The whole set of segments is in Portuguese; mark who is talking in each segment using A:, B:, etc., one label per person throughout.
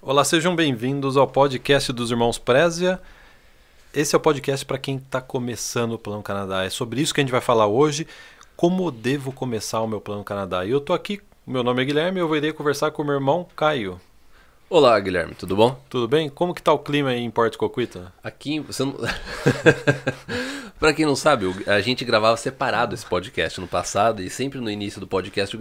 A: Olá, sejam bem-vindos ao podcast dos Irmãos Prézia. Esse é o podcast para quem está começando o Plano Canadá. É sobre isso que a gente vai falar hoje, como devo começar o meu Plano Canadá. E eu estou aqui, meu nome é Guilherme e eu irei conversar com o meu irmão Caio.
B: Olá, Guilherme, tudo bom?
A: Tudo bem? Como que tá o clima aí em Porto Coquitlam?
B: Aqui, você não... Pra quem não sabe, a gente gravava separado esse podcast no passado e sempre no início do podcast o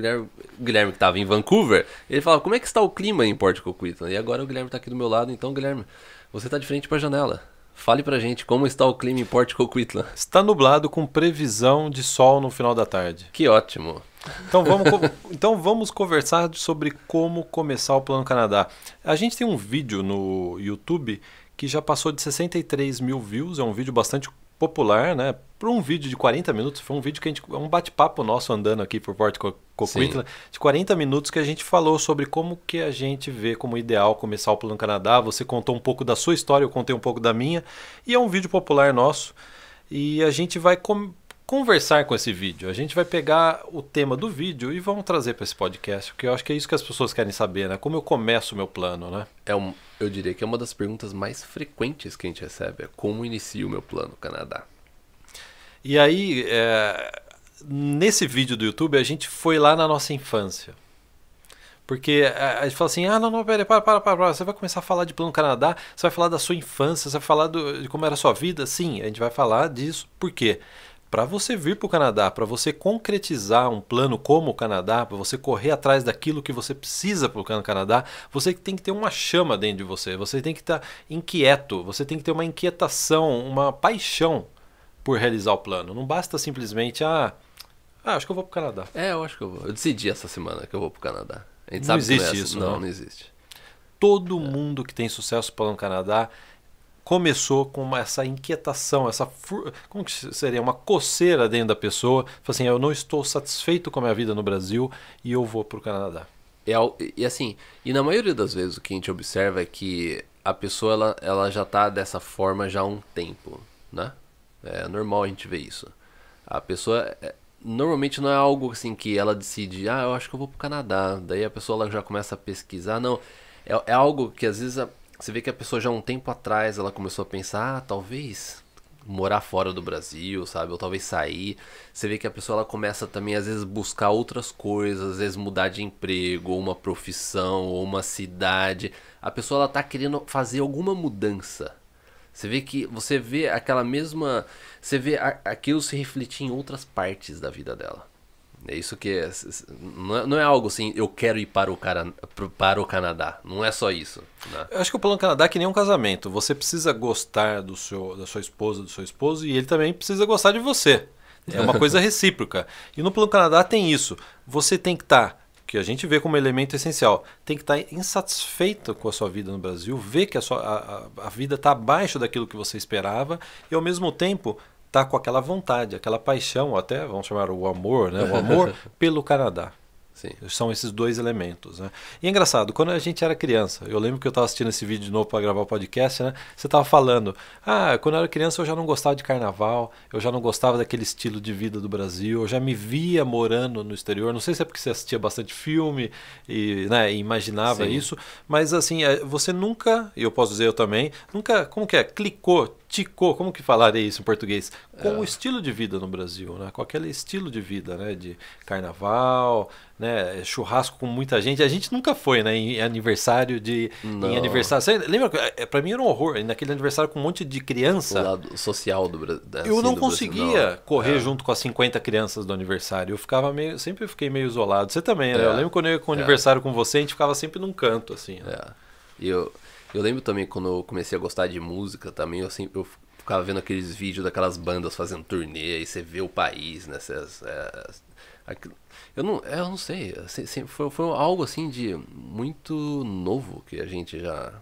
B: Guilherme que estava em Vancouver, ele falava, como é que está o clima em Port Coquitlam? E agora o Guilherme está aqui do meu lado, então Guilherme, você está de frente para a janela. Fale pra gente como está o clima em Port Coquitlam.
A: Está nublado com previsão de sol no final da tarde.
B: Que ótimo.
A: Então vamos conversar sobre como começar o Plano Canadá. A gente tem um vídeo no YouTube que já passou de 63 mil views, é um vídeo bastante popular, né? Para um vídeo de 40 minutos, foi um vídeo que é um bate-papo nosso andando aqui por Port Coquitlam, de 40 minutos que a gente falou sobre como que a gente vê como ideal começar o Plano Canadá. Você contou um pouco da sua história, eu contei um pouco da minha, e é um vídeo popular nosso, e a gente vai conversar com esse vídeo. A gente vai pegar o tema do vídeo e vamos trazer para esse podcast, porque eu acho que é isso que as pessoas querem saber, né? Como eu começo o meu plano, né?
B: Eu diria que é uma das perguntas mais frequentes que a gente recebe, é como inicio o meu Plano Canadá.
A: E aí, nesse vídeo do YouTube, a gente foi lá na nossa infância. Porque a gente fala assim, não, peraí, para. Você vai começar a falar de Plano Canadá, você vai falar da sua infância, você vai falar de como era a sua vida? Sim, a gente vai falar disso. Por quê? Para você vir para o Canadá, para você concretizar um plano como o Canadá, para você correr atrás daquilo que você precisa para o Canadá, você tem que ter uma chama dentro de você, você tem que estar inquieto, você tem que ter uma inquietação, uma paixão por realizar o plano. Não basta simplesmente, acho que eu vou para o Canadá.
B: Eu acho que eu vou. Eu decidi essa semana que eu vou pro Canadá. A gente
A: Não
B: sabe
A: existe
B: que não é
A: isso,
B: assim.
A: né?
B: Não existe.
A: Todo mundo que tem sucesso para o Canadá começou com essa inquietação, como que seria? Uma coceira dentro da pessoa. Fala assim, eu não estou satisfeito com a minha vida no Brasil e eu vou para o Canadá.
B: E assim, e na maioria das vezes o que a gente observa é que a pessoa ela já tá dessa forma já há um tempo, né? É normal a gente ver isso. A pessoa normalmente não é algo assim que ela decide, eu acho que eu vou pro Canadá. Daí a pessoa ela já começa a pesquisar, não. É algo que às vezes você vê que a pessoa já há um tempo atrás ela começou a pensar, talvez morar fora do Brasil, sabe? Ou talvez sair. Você vê que a pessoa ela começa também às vezes buscar outras coisas, às vezes mudar de emprego, ou uma profissão, ou uma cidade. A pessoa ela tá querendo fazer alguma mudança. Você vê aquela mesma, você vê aquilo se refletir em outras partes da vida dela. É isso que não é algo assim, eu quero ir para o Canadá. Não é só isso, né?
A: Eu acho que o Plano Canadá é que nem um casamento. Você precisa gostar da sua esposa, do seu esposo, e ele também precisa gostar de você. É uma coisa recíproca. E no Plano Canadá tem isso. Você tem que estar, que a gente vê como elemento essencial, tem que estar insatisfeito com a sua vida no Brasil, ver que a vida está abaixo daquilo que você esperava, e ao mesmo tempo tá com aquela vontade, aquela paixão, até vamos chamar o amor, né? O amor pelo Canadá.
B: Sim.
A: São esses dois elementos, né? E é engraçado, quando a gente era criança, eu lembro que eu estava assistindo esse vídeo de novo para gravar o podcast, né? Você estava falando, quando eu era criança eu já não gostava de carnaval, eu já não gostava daquele estilo de vida do Brasil, eu já me via morando no exterior. Não sei se é porque você assistia bastante filme e, né, e imaginava
B: Sim.
A: isso, mas assim, você nunca, e eu posso dizer eu também, nunca, como que é? Ticou, como que falaria isso em português? Com o estilo de vida no Brasil, né? Com aquele estilo de vida, né? De carnaval, né? Churrasco com muita gente. A gente nunca foi, né? Em aniversário
B: Não.
A: em aniversário. Você lembra? Pra mim era um horror. Naquele aniversário com um monte de
B: O
A: criança.
B: lado social do Brasil.
A: Eu não conseguia correr junto com as 50 crianças do aniversário. Eu ficava sempre fiquei meio isolado. Você também, né? Eu lembro quando eu ia com o aniversário com você, a gente ficava sempre num canto, assim. Né?
B: E eu lembro também quando eu comecei a gostar de música também, eu ficava vendo aqueles vídeos daquelas bandas fazendo turnê, e você vê o país, né? Eu não sei, foi algo assim de muito novo que a gente já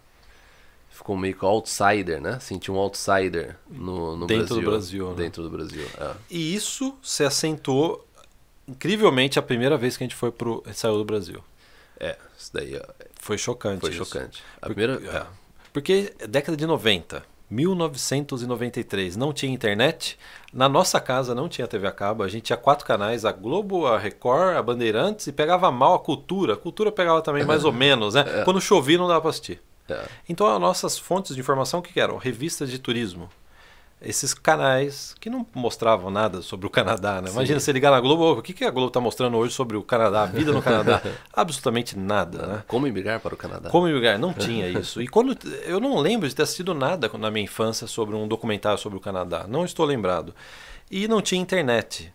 B: ficou meio que outsider, né? Sentiu um outsider no
A: Dentro
B: Brasil.
A: do Brasil, né?
B: Dentro do Brasil,
A: E isso se acentuou incrivelmente a primeira vez que a gente saiu do Brasil.
B: Isso daí
A: Foi chocante.
B: foi
A: isso.
B: chocante. A primeira...
A: Porque década de 90, 1993, não tinha internet. Na nossa casa não tinha TV a cabo. A gente tinha 4 canais, a Globo, a Record, a Bandeirantes, e pegava mal a Cultura. A Cultura pegava também mais ou menos, né? Quando chovia não dava pra assistir. Então as nossas fontes de informação, o que eram? Revistas de turismo. Esses canais que não mostravam nada sobre o Canadá, né? Imagina você ligar na Globo, o que a Globo está mostrando hoje sobre o Canadá, a vida no Canadá? Absolutamente nada, né?
B: Como emigrar para o Canadá?
A: Como emigrar, não tinha isso. E quando eu não lembro de ter assistido nada na minha infância sobre um documentário sobre o Canadá, não estou lembrado. E não tinha internet.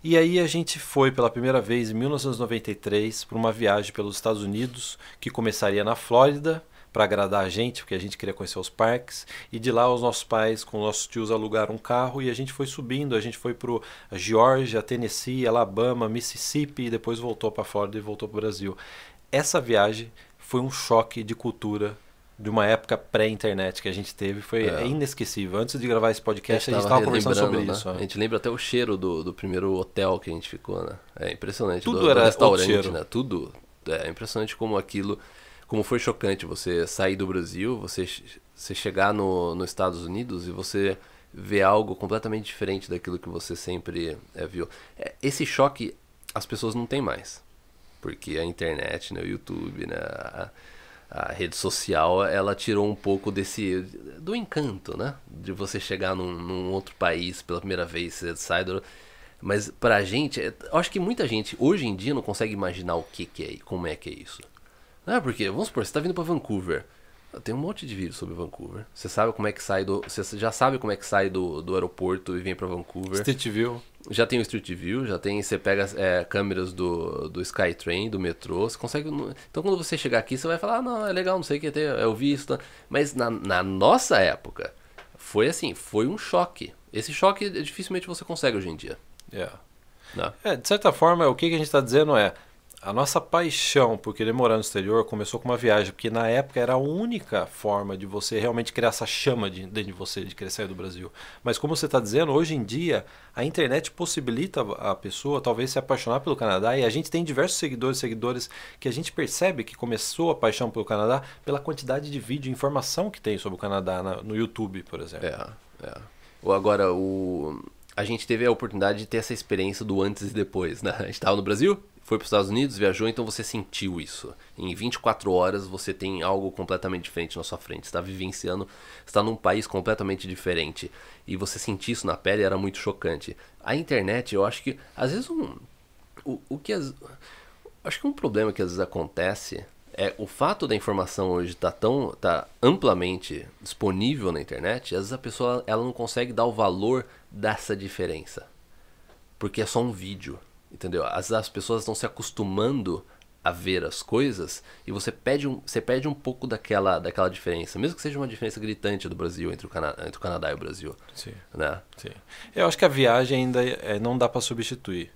A: E aí a gente foi pela primeira vez em 1993 para uma viagem pelos Estados Unidos, que começaria na Flórida, para agradar a gente, porque a gente queria conhecer os parques. E de lá os nossos pais com nossos tios alugaram um carro e a gente foi subindo. A gente foi para Geórgia, Tennessee, Alabama, Mississippi e depois voltou para a Flórida e voltou para o Brasil. Essa viagem foi um choque de cultura de uma época pré-internet que a gente teve. Foi inesquecível. Antes de gravar esse podcast, a gente estava conversando sobre isso.
B: A gente lembra até o cheiro do primeiro hotel que a gente ficou, né? É impressionante.
A: Tudo era
B: restaurante,
A: cheiro.
B: né? Tudo. É impressionante como foi chocante você sair do Brasil, você chegar nos Estados Unidos e você ver algo completamente diferente daquilo que você sempre viu. Esse choque as pessoas não têm mais. Porque a internet, né, o YouTube, né, a rede social, ela tirou um pouco do encanto, né? De você chegar num outro país pela primeira vez, você sai do... Mas pra gente, eu acho que muita gente hoje em dia não consegue imaginar o que é, como é que é isso. Porque, vamos supor, você tá vindo pra Vancouver. Tem um monte de vídeo sobre Vancouver. Você sabe como é que sai você já sabe como é que sai do aeroporto e vem pra Vancouver.
A: Street View.
B: Já tem o Street View, você pega câmeras do Skytrain, do metrô, você consegue... Então quando você chegar aqui, você vai falar, não, é legal, não sei o que, eu vi isso. Tá? Mas na nossa época, foi assim, foi um choque. Esse choque dificilmente você consegue hoje em dia.
A: De certa forma, o que a gente está dizendo a nossa paixão por querer morar no exterior começou com uma viagem, porque na época era a única forma de você realmente criar essa chama dentro de você, de querer sair do Brasil. Mas como você está dizendo, hoje em dia a internet possibilita a pessoa talvez se apaixonar pelo Canadá, e a gente tem diversos seguidores que a gente percebe que começou a paixão pelo Canadá pela quantidade de vídeo e informação que tem sobre o Canadá no YouTube, por exemplo.
B: Ou agora, a gente teve a oportunidade de ter essa experiência do antes e depois, né? A gente estava no Brasil, foi para os Estados Unidos, viajou, então você sentiu isso. Em 24 horas você tem algo completamente diferente na sua frente. Você está vivenciando, você está num país completamente diferente. E você sentir isso na pele era muito chocante. A internet, eu acho que, às vezes, acho que um problema que às vezes acontece é o fato da informação hoje tá amplamente disponível na internet, às vezes a pessoa ela não consegue dar o valor dessa diferença. Porque é só um vídeo. Entendeu? As pessoas estão se acostumando a ver as coisas e você perde um pouco daquela diferença, mesmo que seja uma diferença gritante do Brasil entre o Canadá e o Brasil.
A: Sim.
B: Né?
A: Sim. Eu acho que a viagem ainda não dá para substituir.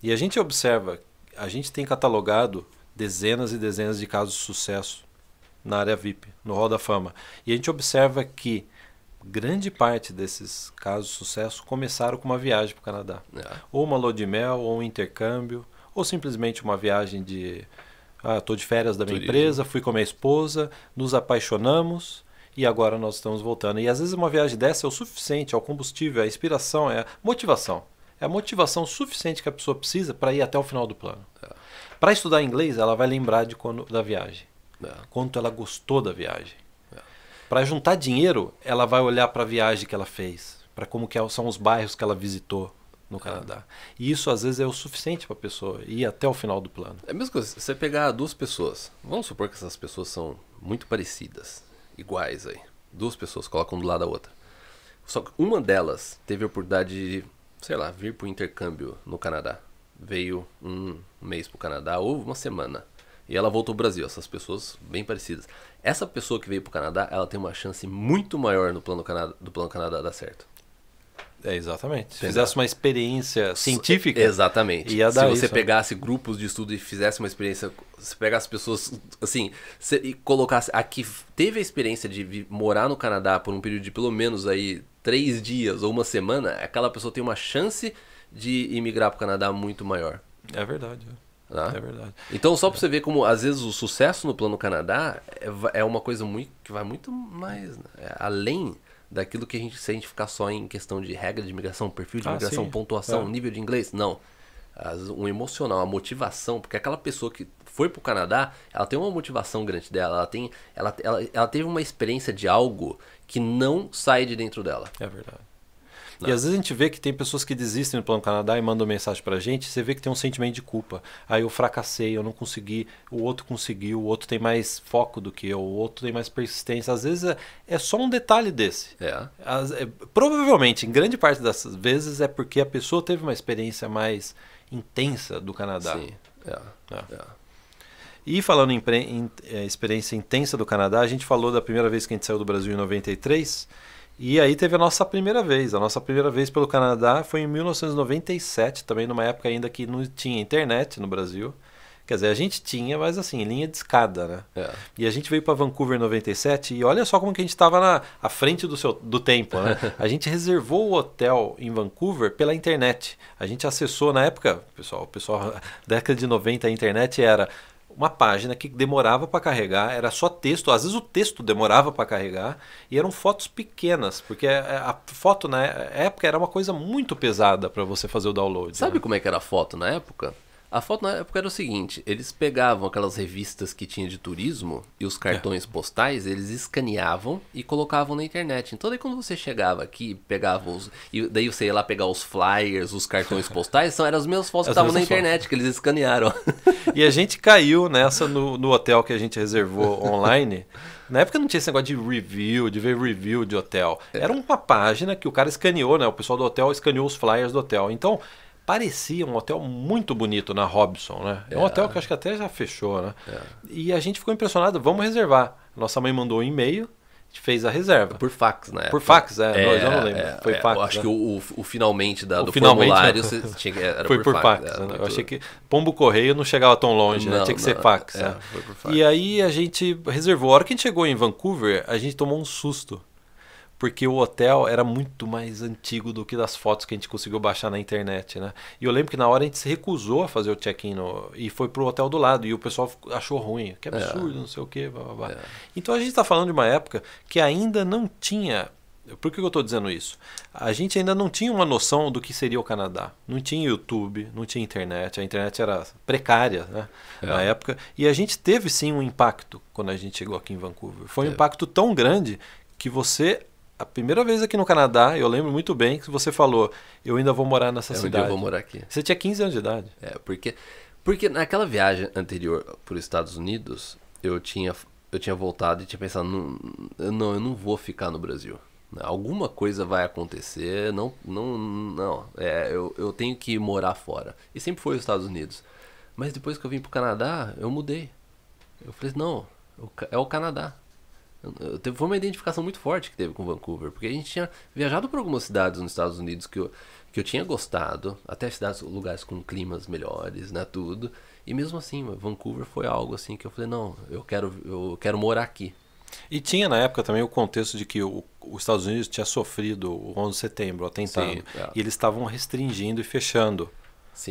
A: E a gente observa, a gente tem catalogado dezenas e dezenas de casos de sucesso na área VIP, no Hall da Fama. E a gente observa que grande parte desses casos de sucesso começaram com uma viagem para o Canadá. Ou uma lua de mel, ou um intercâmbio, ou simplesmente uma viagem de... estou de férias da minha empresa, fui com a minha esposa, nos apaixonamos e agora nós estamos voltando. E às vezes uma viagem dessa é o suficiente, é o combustível, é a inspiração, é a motivação. É a motivação suficiente que a pessoa precisa para ir até o final do plano. Para estudar inglês, ela vai lembrar da viagem. Quanto ela gostou da viagem. Para juntar dinheiro, ela vai olhar para a viagem que ela fez, para como são os bairros que ela visitou no Canadá. E isso às vezes é o suficiente para a pessoa ir até o final do plano.
B: É a mesma coisa, se você pegar duas pessoas, vamos supor que essas pessoas são muito parecidas, iguais aí. Duas pessoas colocam um do lado da outra. Só que uma delas teve a oportunidade de, sei lá, vir para o intercâmbio no Canadá. Veio um mês para o Canadá ou uma semana. E ela voltou ao Brasil, essas pessoas bem parecidas. Essa pessoa que veio para o Canadá, ela tem uma chance muito maior do plano Canadá dar certo.
A: Exatamente. Se fizesse uma experiência científica...
B: Exatamente.
A: Ia dar
B: se você
A: isso,
B: pegasse grupos de estudo e fizesse uma experiência... Se pegasse pessoas, assim... E colocasse... Aqui teve a experiência de morar no Canadá por um período de pelo menos aí 3 dias ou uma semana, aquela pessoa tem uma chance de imigrar para o Canadá muito maior.
A: É verdade. É verdade.
B: Então, só para você ver como, às vezes, o sucesso no Plano Canadá é uma coisa que vai muito mais além daquilo que se a gente ficar só em questão de regra de imigração, perfil de imigração, pontuação, nível de inglês. Não. um emocional, uma motivação, porque aquela pessoa que foi pro Canadá, ela tem uma motivação grande dela, ela teve uma experiência de algo que não sai de dentro dela.
A: É verdade. E às vezes a gente vê que tem pessoas que desistem do Plano Canadá e mandam mensagem pra gente, você vê que tem um sentimento de culpa. Aí eu fracassei, eu não consegui, o outro conseguiu, o outro tem mais foco do que eu, o outro tem mais persistência. Às vezes é só um detalhe desse. Provavelmente, em grande parte das vezes, é porque a pessoa teve uma experiência mais intensa do Canadá.
B: Sim,
A: E falando em experiência intensa do Canadá, a gente falou da primeira vez que a gente saiu do Brasil em 93, e aí teve a nossa primeira vez. A nossa primeira vez pelo Canadá foi em 1997, também numa época ainda que não tinha internet no Brasil. Quer dizer, a gente tinha, mas assim, linha de escada, né? E a gente veio para Vancouver em 97 e olha só como que a gente estava à frente do tempo, né? A gente reservou o hotel em Vancouver pela internet. A gente acessou, na época, pessoal, década de 90, a internet era uma página que demorava para carregar, era só texto, às vezes o texto demorava para carregar, e eram fotos pequenas, porque a foto na época era uma coisa muito pesada para você fazer o download.
B: Sabe como é que era a foto na época? A foto na época era o seguinte, eles pegavam aquelas revistas que tinha de turismo e os cartões postais, eles escaneavam e colocavam na internet. Então daí quando você chegava aqui, pegava e daí você ia lá pegar os flyers, os cartões postais, eram as mesmas fotos que estavam na internet, que eles escanearam.
A: E a gente caiu nessa no hotel que a gente reservou online. Na época não tinha esse negócio de review, de ver review de hotel. Era uma página que o cara escaneou, né? O pessoal do hotel escaneou os flyers do hotel. Então parecia um hotel muito bonito na Robson, né? É um hotel que acho que até já fechou, né? E a gente ficou impressionado, vamos reservar. Nossa mãe mandou um e-mail, a gente fez a reserva.
B: Por fax, né?
A: Por fax, eu não lembro. Foi fax.
B: Eu acho
A: né?
B: que o finalmente do
A: finalmente,
B: formulário você tinha, era
A: foi por fax. Né? Eu achei que Pombo Correio não chegava tão longe, né? Tinha que ser fax. Né?
B: Foi por fax.
A: E aí a gente reservou. A hora que a gente chegou em Vancouver, a gente tomou um susto. Porque o hotel era muito mais antigo do que das fotos que a gente conseguiu baixar na internet, né? E eu lembro que na hora a gente se recusou a fazer o check-in e foi pro hotel do lado. E o pessoal achou ruim. Que absurdo, não sei o quê. Blá, blá, blá. Então a gente está falando de uma época que ainda não tinha... Por que eu estou dizendo isso? A gente ainda não tinha uma noção do que seria o Canadá. Não tinha YouTube, não tinha internet. A internet era precária, né? Na época. E a gente teve sim um impacto quando a gente chegou aqui em Vancouver. Foi um impacto tão grande que você... A primeira vez aqui no Canadá, eu lembro muito bem que você falou, eu ainda vou morar nessa cidade.
B: Eu vou morar aqui.
A: Você tinha 15 anos de idade.
B: Porque naquela viagem anterior para os Estados Unidos, eu tinha voltado e tinha pensado, eu não vou ficar no Brasil. Alguma coisa vai acontecer, eu tenho que morar fora. E sempre foi os Estados Unidos. Mas depois que eu vim para o Canadá, eu mudei. Eu falei, não, é o Canadá. Foi uma identificação muito forte que teve com Vancouver, porque a gente tinha viajado por algumas cidades nos Estados Unidos que eu tinha gostado, até lugares com climas melhores, né, tudo. E mesmo assim, Vancouver foi algo assim que eu falei, não, eu quero morar aqui.
A: E tinha na época também o contexto de que os Estados Unidos tinha sofrido o 11 de setembro, o atentado, e eles estavam restringindo e fechando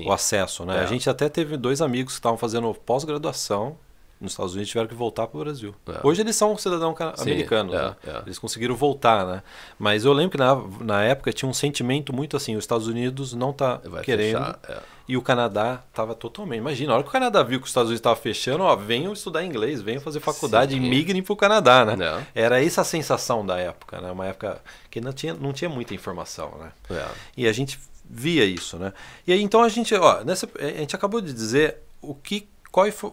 A: o acesso, né? A gente até teve 2 amigos que estavam fazendo pós-graduação nos Estados Unidos, tiveram que voltar para o Brasil. Hoje eles são cidadãos americanos, né? Eles conseguiram voltar, né? Mas eu lembro que na época tinha um sentimento muito assim, os Estados Unidos não tá querendo fechar, e o Canadá estava totalmente... Imagina, a hora que o Canadá viu que os Estados Unidos estavam fechando, venham estudar inglês, venham fazer faculdade e migrem para o Canadá, né? Era essa a sensação da época, né? Uma época que não tinha muita informação, né? E a gente via isso, né? E aí então a gente acabou de dizer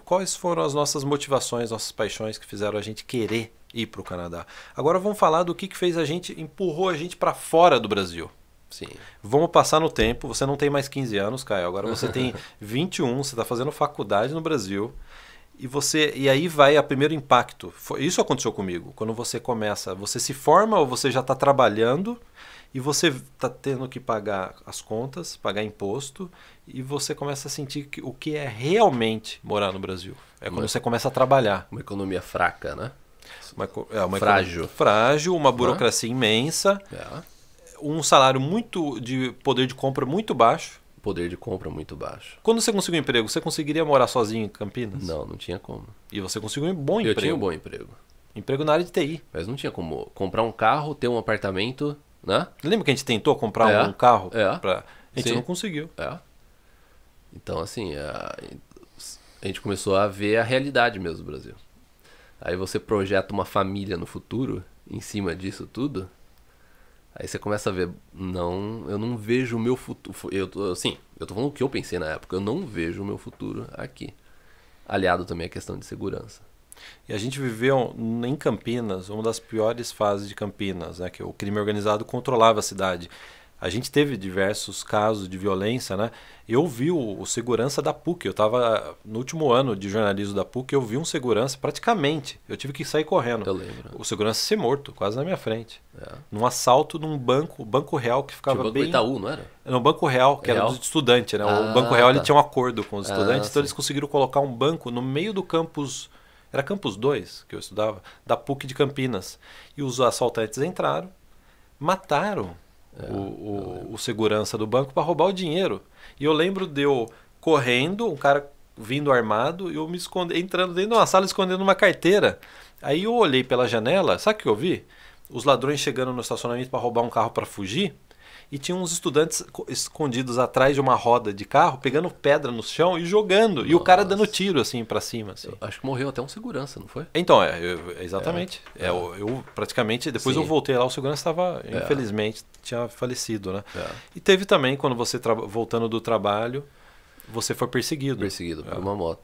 A: quais foram as nossas motivações, nossas paixões que fizeram a gente querer ir para o Canadá. Agora vamos falar do que fez empurrou a gente para fora do Brasil.
B: Sim.
A: Vamos passar no tempo, você não tem mais 15 anos, Caio, agora você tem 21, você está fazendo faculdade no Brasil, e aí vai o primeiro impacto. Isso aconteceu comigo, quando você se forma ou você já está trabalhando, e você está tendo que pagar as contas, pagar imposto, e você começa a sentir o que é realmente morar no Brasil. É quando você começa a trabalhar.
B: Uma economia fraca, né?
A: Uma
B: frágil.
A: Frágil, uma burocracia imensa, um salário de poder de compra muito baixo.
B: Poder de compra muito baixo.
A: Quando você conseguiu um emprego, você conseguiria morar sozinho em Campinas?
B: Não tinha como.
A: E você conseguiu um bom emprego?
B: Eu tinha um bom emprego.
A: Emprego na área de TI.
B: Mas não tinha como comprar um carro, ter um apartamento, né?
A: Lembra que a gente tentou comprar um carro?
B: A
A: gente não conseguiu.
B: Então, assim, a gente começou a ver a realidade mesmo do Brasil. Aí você projeta uma família no futuro, em cima disso tudo, aí você começa a ver, não, eu não vejo o meu futuro, eu tô falando o que eu pensei na época, eu não vejo o meu futuro aqui. Aliado também à questão de segurança.
A: E a gente viveu em Campinas, uma das piores fases de Campinas, né, que o crime organizado controlava a cidade. A gente teve diversos casos de violência, né? Eu vi o segurança da PUC, eu estava no último ano de jornalismo da PUC, eu vi um segurança praticamente, eu tive que sair correndo.
B: Eu lembro.
A: O segurança ser morto, quase na minha frente.
B: É.
A: Num assalto num banco, o Banco Real, que ficava
B: Tipo, o Banco
A: bem...
B: Itaú, não era?
A: No Banco Real, que
B: Real?
A: era do estudante, né?
B: Ah,
A: O Banco Real ele
B: tá.
A: tinha um acordo com os estudantes, então
B: sim.
A: eles conseguiram colocar um banco no meio do campus, era campus 2 que eu estudava, da PUC de Campinas. E os assaltantes entraram, mataram o segurança do banco para roubar o dinheiro. E eu lembro de eu correndo, um cara vindo armado, e eu me entrando dentro de uma sala escondendo uma carteira. Aí eu olhei pela janela, sabe o que eu vi? Os ladrões chegando no estacionamento para roubar um carro para fugir. E tinha uns estudantes escondidos atrás de uma roda de carro, pegando pedra no chão e jogando.
B: Nossa.
A: E o cara dando tiro assim para cima. Assim.
B: Acho que morreu até um segurança, não foi?
A: Então, exatamente. Eu praticamente, depois
B: Sim.
A: eu voltei lá, o segurança estava, infelizmente, tinha falecido, né?
B: É.
A: E teve também, quando você voltando do trabalho, você foi perseguido.
B: Perseguido por uma moto.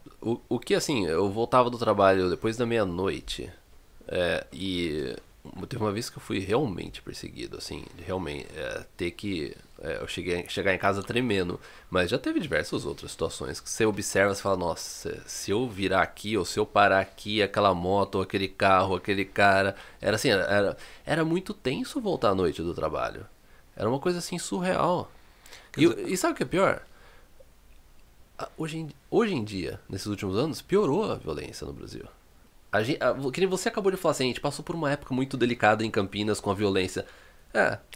B: O que, assim, eu voltava do trabalho depois da meia-noite, e teve uma vez que eu fui realmente perseguido, assim, realmente, ter que... eu chegar em casa tremendo, mas já teve diversas outras situações que você observa e fala, nossa, se eu virar aqui, ou se eu parar aqui, aquela moto, ou aquele carro, aquele cara... Era assim, era muito tenso voltar à noite do trabalho. Era uma coisa, assim, surreal. E sabe o que é pior? Hoje em dia, nesses últimos anos, piorou a violência no Brasil. Que nem você acabou de falar assim, a gente passou por uma época muito delicada em Campinas com a violência.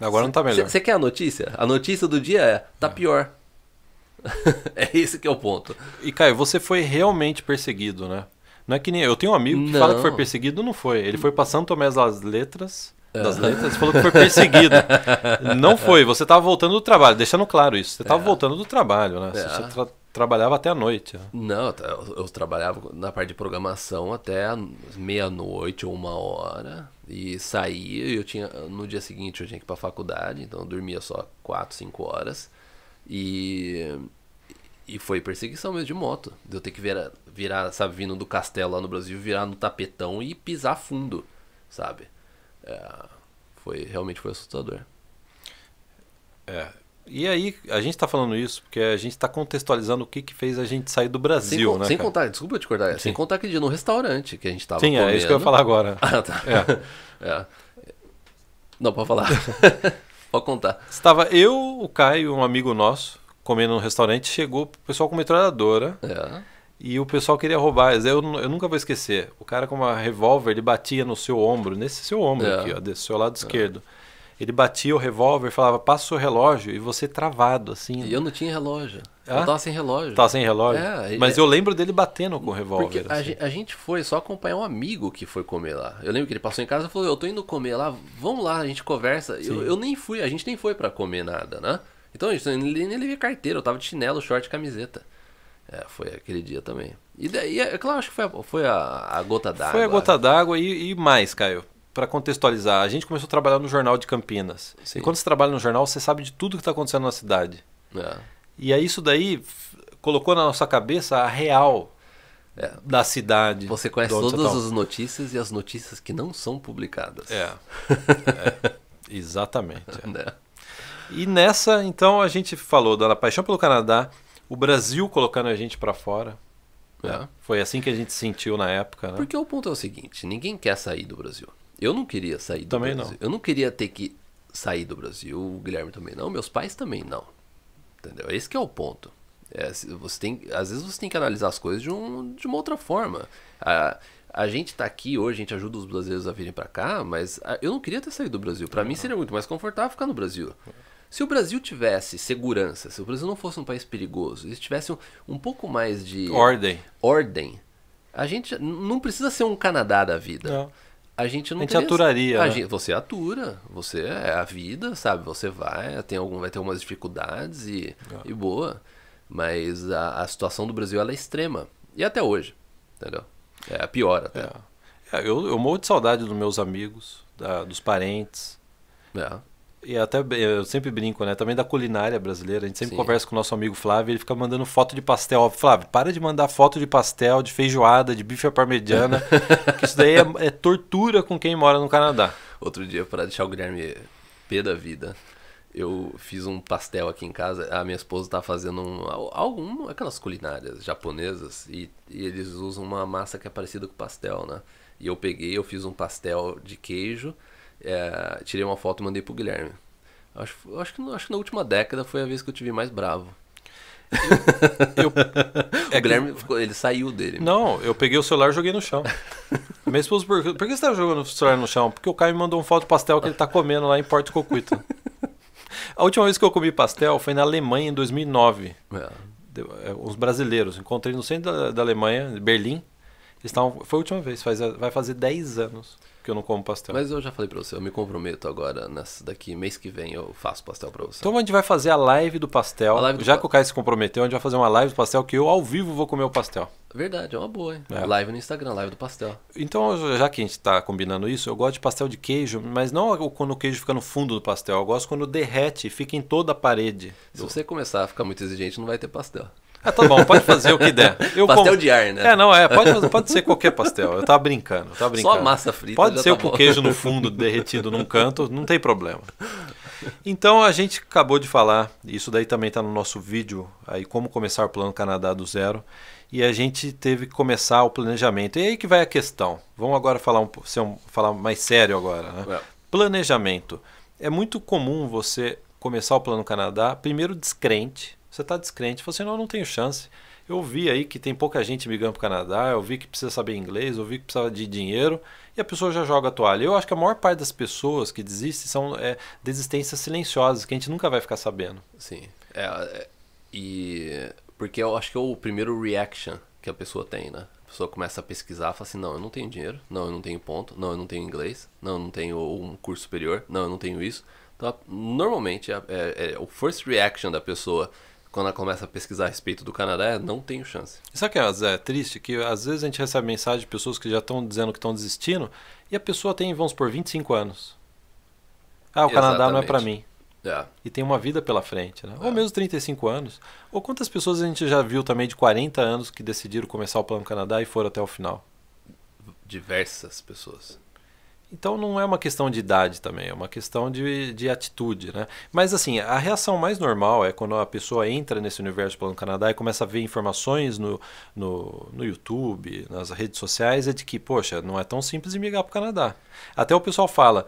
A: Agora não tá melhor.
B: Você quer a notícia? A notícia do dia tá pior. É esse que é o ponto.
A: E Caio, você foi realmente perseguido, né? Não é que nem eu tenho um amigo que
B: Não.
A: fala que foi perseguido, não foi. Ele foi pra São Tomé das Letras e falou que foi perseguido. Não foi, você tava voltando do trabalho, deixando claro isso. Você tava voltando do trabalho, né? Você trabalhava até a noite. Né?
B: Não, eu trabalhava na parte de programação até meia-noite ou 1h e saía, no dia seguinte eu tinha que ir pra faculdade, então eu dormia só 4, 5 horas e foi perseguição mesmo de moto, de eu ter que virar, sabe, vindo do castelo lá no Brasil, virar no tapetão e pisar fundo, sabe? Realmente foi assustador.
A: E aí, a gente tá falando isso porque a gente tá contextualizando o que fez a gente sair do Brasil, né?
B: Sem contar, desculpa te cortar, sem contar aquele dia no restaurante que a gente tava comendo.
A: Sim, é isso que eu ia falar agora.
B: Ah, tá. Não, pode falar. Pode contar.
A: Estava eu, o Caio, um amigo nosso, comendo num restaurante, chegou o pessoal com metralhadora e o pessoal queria roubar. Eu nunca vou esquecer. O cara com uma revólver, ele batia no seu ombro, nesse seu ombro aqui, ó, desse seu lado esquerdo. Ele batia o revólver, falava, passa o seu relógio, e você travado, assim.
B: E eu não tinha relógio. Eu tava sem relógio.
A: Tava sem relógio? Mas eu lembro dele batendo com o revólver.
B: Porque
A: assim.
B: a gente foi só acompanhar um amigo que foi comer lá. Eu lembro que ele passou em casa e falou, eu tô indo comer lá, vamos lá, a gente conversa. Eu nem fui, a gente nem foi pra comer nada, né? Então, nem levei carteira, eu tava de chinelo, short e camiseta. Foi aquele dia também. E daí, claro, acho que foi a gota d'água.
A: Foi a gota d'água e mais, Caio. Para contextualizar, a gente começou a trabalhar no Jornal de Campinas.
B: Sim.
A: E quando você trabalha no jornal, você sabe de tudo que está acontecendo na cidade. E aí isso daí colocou na nossa cabeça a real da cidade.
B: Você conhece todas as notícias e as notícias que não são publicadas.
A: Exatamente. E nessa, então, a gente falou da paixão pelo Canadá, o Brasil colocando a gente para fora. Foi assim que a gente sentiu na época. Né?
B: Porque o ponto é o seguinte, ninguém quer sair do Brasil. Eu não queria sair do
A: Brasil.
B: Não. Eu não queria ter que sair do Brasil, o Guilherme também não, meus pais também não. Entendeu? Esse que é o ponto. Às vezes você tem que analisar as coisas de uma outra forma. A gente tá aqui hoje, a gente ajuda os brasileiros a virem para cá, mas eu não queria ter saído do Brasil. Para mim seria muito mais confortável ficar no Brasil. Se o Brasil tivesse segurança, se o Brasil não fosse um país perigoso, se tivesse um pouco mais de ordem, a gente não precisa ser um Canadá da vida.
A: Não.
B: A gente não
A: aturaria.
B: Você atura, você é a vida, sabe? Você vai ter algumas dificuldades e boa. Mas a situação do Brasil ela é extrema. E até hoje, entendeu? É pior até.
A: Eu morro de saudade dos meus amigos, dos parentes.
B: É.
A: E até eu sempre brinco, né? Também da culinária brasileira. A gente sempre
B: Sim.
A: conversa com o nosso amigo Flávio, ele fica mandando foto de pastel. Flávio, para de mandar foto de pastel, de feijoada, de bife à parmegiana, que isso daí é tortura com quem mora no Canadá.
B: Outro dia, para deixar o Guilherme pé da vida, eu fiz um pastel aqui em casa. A minha esposa tá fazendo aquelas culinárias japonesas e eles usam uma massa que é parecida com pastel, né? E eu fiz um pastel de queijo, tirei uma foto e mandei pro Guilherme. Acho que na última década foi a vez que eu tive mais bravo. O Guilherme ele saiu dele.
A: Não, eu peguei o celular e joguei no chão. Minha esposa perguntou, por que você tá jogando o celular no chão? Porque o Caio me mandou uma foto de pastel que ele tá comendo lá em Porto Coquito. A última vez que eu comi pastel foi na Alemanha em 2009. Os brasileiros, encontrei no centro da Alemanha, Berlim. Foi a última vez, vai fazer 10 anos que eu não como pastel.
B: Mas eu já falei pra você, eu me comprometo agora, mês que vem eu faço pastel pra você.
A: Então a gente vai fazer a live do pastel. Já que o Caio se comprometeu, a gente vai fazer uma live do pastel que eu ao vivo vou comer o pastel.
B: Verdade, é uma boa, hein? Live no Instagram, live do pastel.
A: Então, já que a gente tá combinando isso, eu gosto de pastel de queijo, mas não quando o queijo fica no fundo do pastel. Eu gosto quando derrete e fica em toda a parede.
B: Se você começar a ficar muito exigente, não vai ter pastel.
A: Tá bom, pode fazer o que der.
B: Pastel de ar, né?
A: Pode ser qualquer pastel. Eu tava brincando.
B: Só a massa frita.
A: Pode ser
B: tá
A: com queijo no fundo, derretido num canto, não tem problema. Então a gente acabou de falar, isso daí também está no nosso vídeo, aí como começar o Plano Canadá do zero. E a gente teve que começar o planejamento. E aí que vai a questão. Vamos agora falar mais sério agora, né? Planejamento. É muito comum você começar o Plano Canadá, primeiro descrente. Você está descrente, você não tenho chance. Eu vi aí que tem pouca gente migrando para o Canadá, eu vi que precisa saber inglês, eu vi que precisa de dinheiro, e a pessoa já joga a toalha. Eu acho que a maior parte das pessoas que desistem são desistências silenciosas, que a gente nunca vai ficar sabendo.
B: Sim. Porque eu acho que é o primeiro reaction que a pessoa tem, né? A pessoa começa a pesquisar, fala assim, não, eu não tenho dinheiro, não, eu não tenho ponto, não, eu não tenho inglês, não, eu não tenho um curso superior, não, eu não tenho isso. Então, normalmente, o first reaction da pessoa quando ela começa a pesquisar a respeito do Canadá, não tenho chance.
A: Sabe o que é triste? Que às vezes a gente recebe mensagem de pessoas que já estão dizendo que estão desistindo e a pessoa tem, vamos supor, 25 anos. O Canadá não é para mim. E tem uma vida pela frente, né? Ou mesmo 35 anos. Ou quantas pessoas a gente já viu também de 40 anos que decidiram começar o Plano Canadá e foram até o final?
B: Diversas pessoas.
A: Então não é uma questão de idade também, é uma questão de atitude, né? Mas assim, a reação mais normal é quando a pessoa entra nesse universo do Plano Canadá e começa a ver informações no YouTube, nas redes sociais, é de que, poxa, não é tão simples migrar para o Canadá. Até o pessoal fala,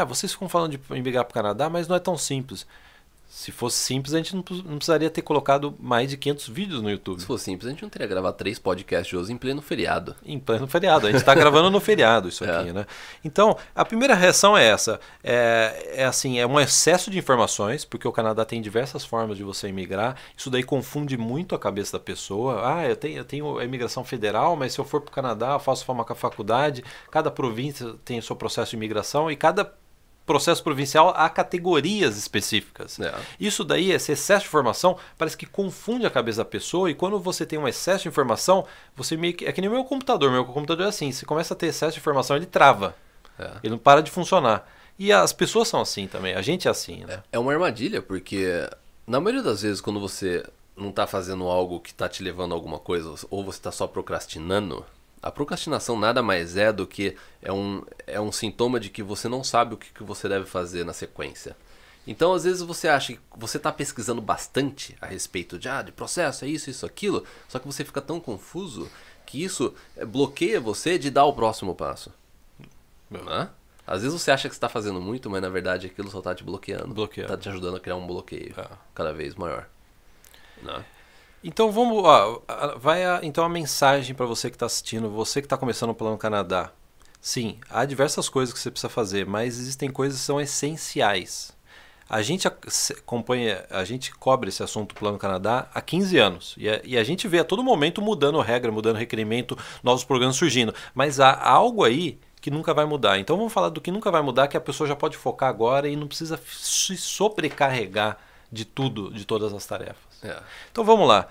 A: vocês ficam falando de migrar para o Canadá, mas não é tão simples. Se fosse simples, a gente não precisaria ter colocado mais de 500 vídeos no YouTube.
B: Se fosse simples, a gente não teria gravado 3 podcasts hoje em pleno feriado.
A: Em pleno feriado. A gente está gravando no feriado isso aqui, né? Então, a primeira reação é essa. É um excesso de informações, porque o Canadá tem diversas formas de você imigrar. Isso daí confunde muito a cabeça da pessoa. Eu tenho a imigração federal, mas se eu for para o Canadá, eu faço uma faculdade. Cada província tem o seu processo de imigração e cada processo provincial há categorias específicas. Isso daí, esse excesso de informação, parece que confunde a cabeça da pessoa, e quando você tem um excesso de informação, você meio que... É que nem o meu computador é assim, você começa a ter excesso de informação, ele trava. Ele não para de funcionar. E as pessoas são assim também, a gente é assim, né?
B: É uma armadilha, porque na maioria das vezes, quando você não está fazendo algo que está te levando a alguma coisa, ou você está só procrastinando, a procrastinação nada mais é do que é um sintoma de que você não sabe o que você deve fazer na sequência. Então, às vezes você acha que você está pesquisando bastante a respeito de processo, é isso, aquilo, só que você fica tão confuso que isso bloqueia você de dar o próximo passo. Né? Às vezes você acha que está fazendo muito, mas na verdade aquilo só está te bloqueando. Está te ajudando a criar um bloqueio cada vez maior. Né?
A: Então então a mensagem para você que está assistindo, você que está começando o Plano Canadá. Sim, há diversas coisas que você precisa fazer, mas existem coisas que são essenciais. A gente cobre esse assunto do Plano Canadá há 15 anos. E a gente vê a todo momento mudando regra, mudando requerimento, novos programas surgindo. Mas há algo aí que nunca vai mudar. Então vamos falar do que nunca vai mudar, que a pessoa já pode focar agora e não precisa se sobrecarregar de tudo, de todas as tarefas.
B: É.
A: Então vamos lá.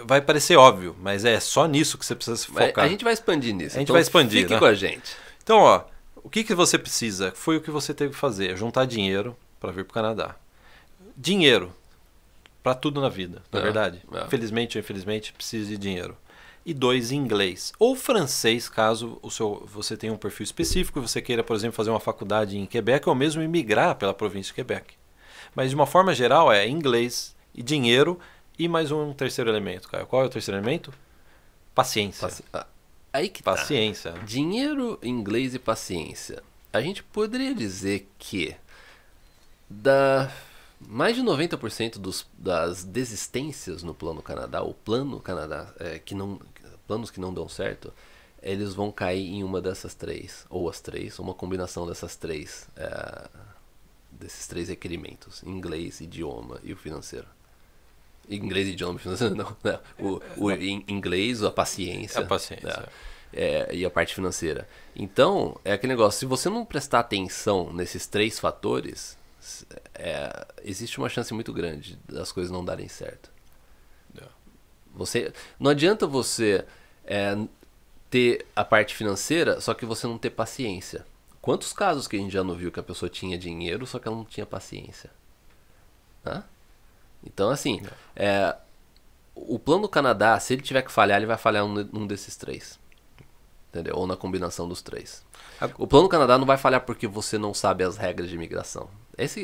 A: Vai parecer óbvio, mas é só nisso que você precisa se focar.
B: A gente vai expandir nisso.
A: A gente vai expandir,
B: fique
A: né?
B: com a gente.
A: Então, ó, o que você precisa? Foi o que você teve que fazer, juntar dinheiro para vir para o Canadá. Dinheiro para tudo na vida, não é verdade? Felizmente ou infelizmente, precisa de dinheiro. E 2, inglês. Ou francês, caso você tenha um perfil específico e você queira, por exemplo, fazer uma faculdade em Quebec ou mesmo imigrar pela província de Quebec. Mas de uma forma geral é inglês e dinheiro e mais um terceiro elemento, Caio. Qual é o terceiro elemento? Paciência.
B: Aí que
A: paciência.
B: Tá. Dinheiro, inglês e paciência. A gente poderia dizer que mais de 90% das desistências no Plano Canadá, o Plano Canadá, planos que não dão certo, eles vão cair em uma dessas três, ou as três, uma combinação desses três requerimentos: inglês, idioma e o financeiro. Inglês, idioma e financeiro, não. O inglês, a paciência.
A: A paciência.
B: E a parte financeira. Então, é aquele negócio, se você não prestar atenção nesses 3 fatores, existe uma chance muito grande das coisas não darem certo. Não adianta você ter a parte financeira, só que você não ter paciência. Quantos casos que a gente já não viu que a pessoa tinha dinheiro, só que ela não tinha paciência? Né? Então, assim, o Plano do Canadá, se ele tiver que falhar, ele vai falhar num desses 3. Entendeu? Ou na combinação dos 3. O Plano do Canadá não vai falhar porque você não sabe as regras de imigração.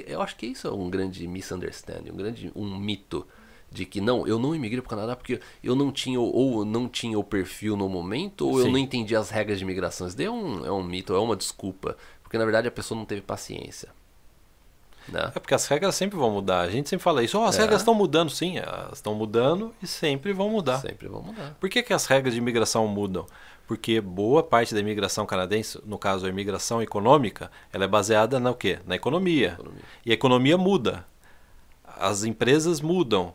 B: Eu acho que isso é um grande misunderstanding, um mito de que eu não imigrei para o Canadá porque eu não tinha o perfil no momento, ou eu não entendi as regras de imigração. Isso daí é um mito, é uma desculpa, porque na verdade a pessoa não teve paciência. Né?
A: É porque as regras sempre vão mudar. A gente sempre fala isso. As regras estão mudando, sim. Elas estão mudando e sempre vão mudar.
B: Sempre vão mudar.
A: Por que as regras de imigração mudam? Porque boa parte da imigração canadense, no caso a imigração econômica, ela é baseada no quê? Na economia. E a economia muda. As empresas mudam.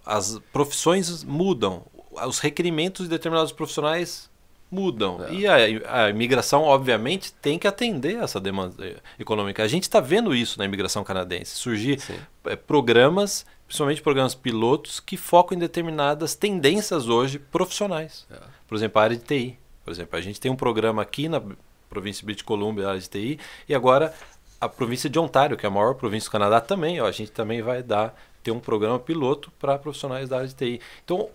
A: As profissões mudam. Os requerimentos de determinados profissionais mudam. E a imigração, obviamente, tem que atender essa demanda econômica. A gente está vendo isso na imigração canadense. Surgir programas, principalmente programas pilotos, que focam em determinadas tendências hoje profissionais. Por exemplo, a área de TI. Por exemplo, a gente tem um programa aqui na província de British Columbia, a área de TI, e agora a província de Ontário, que é a maior província do Canadá, também. A gente também vai ter um programa piloto para profissionais da área de TI. Então,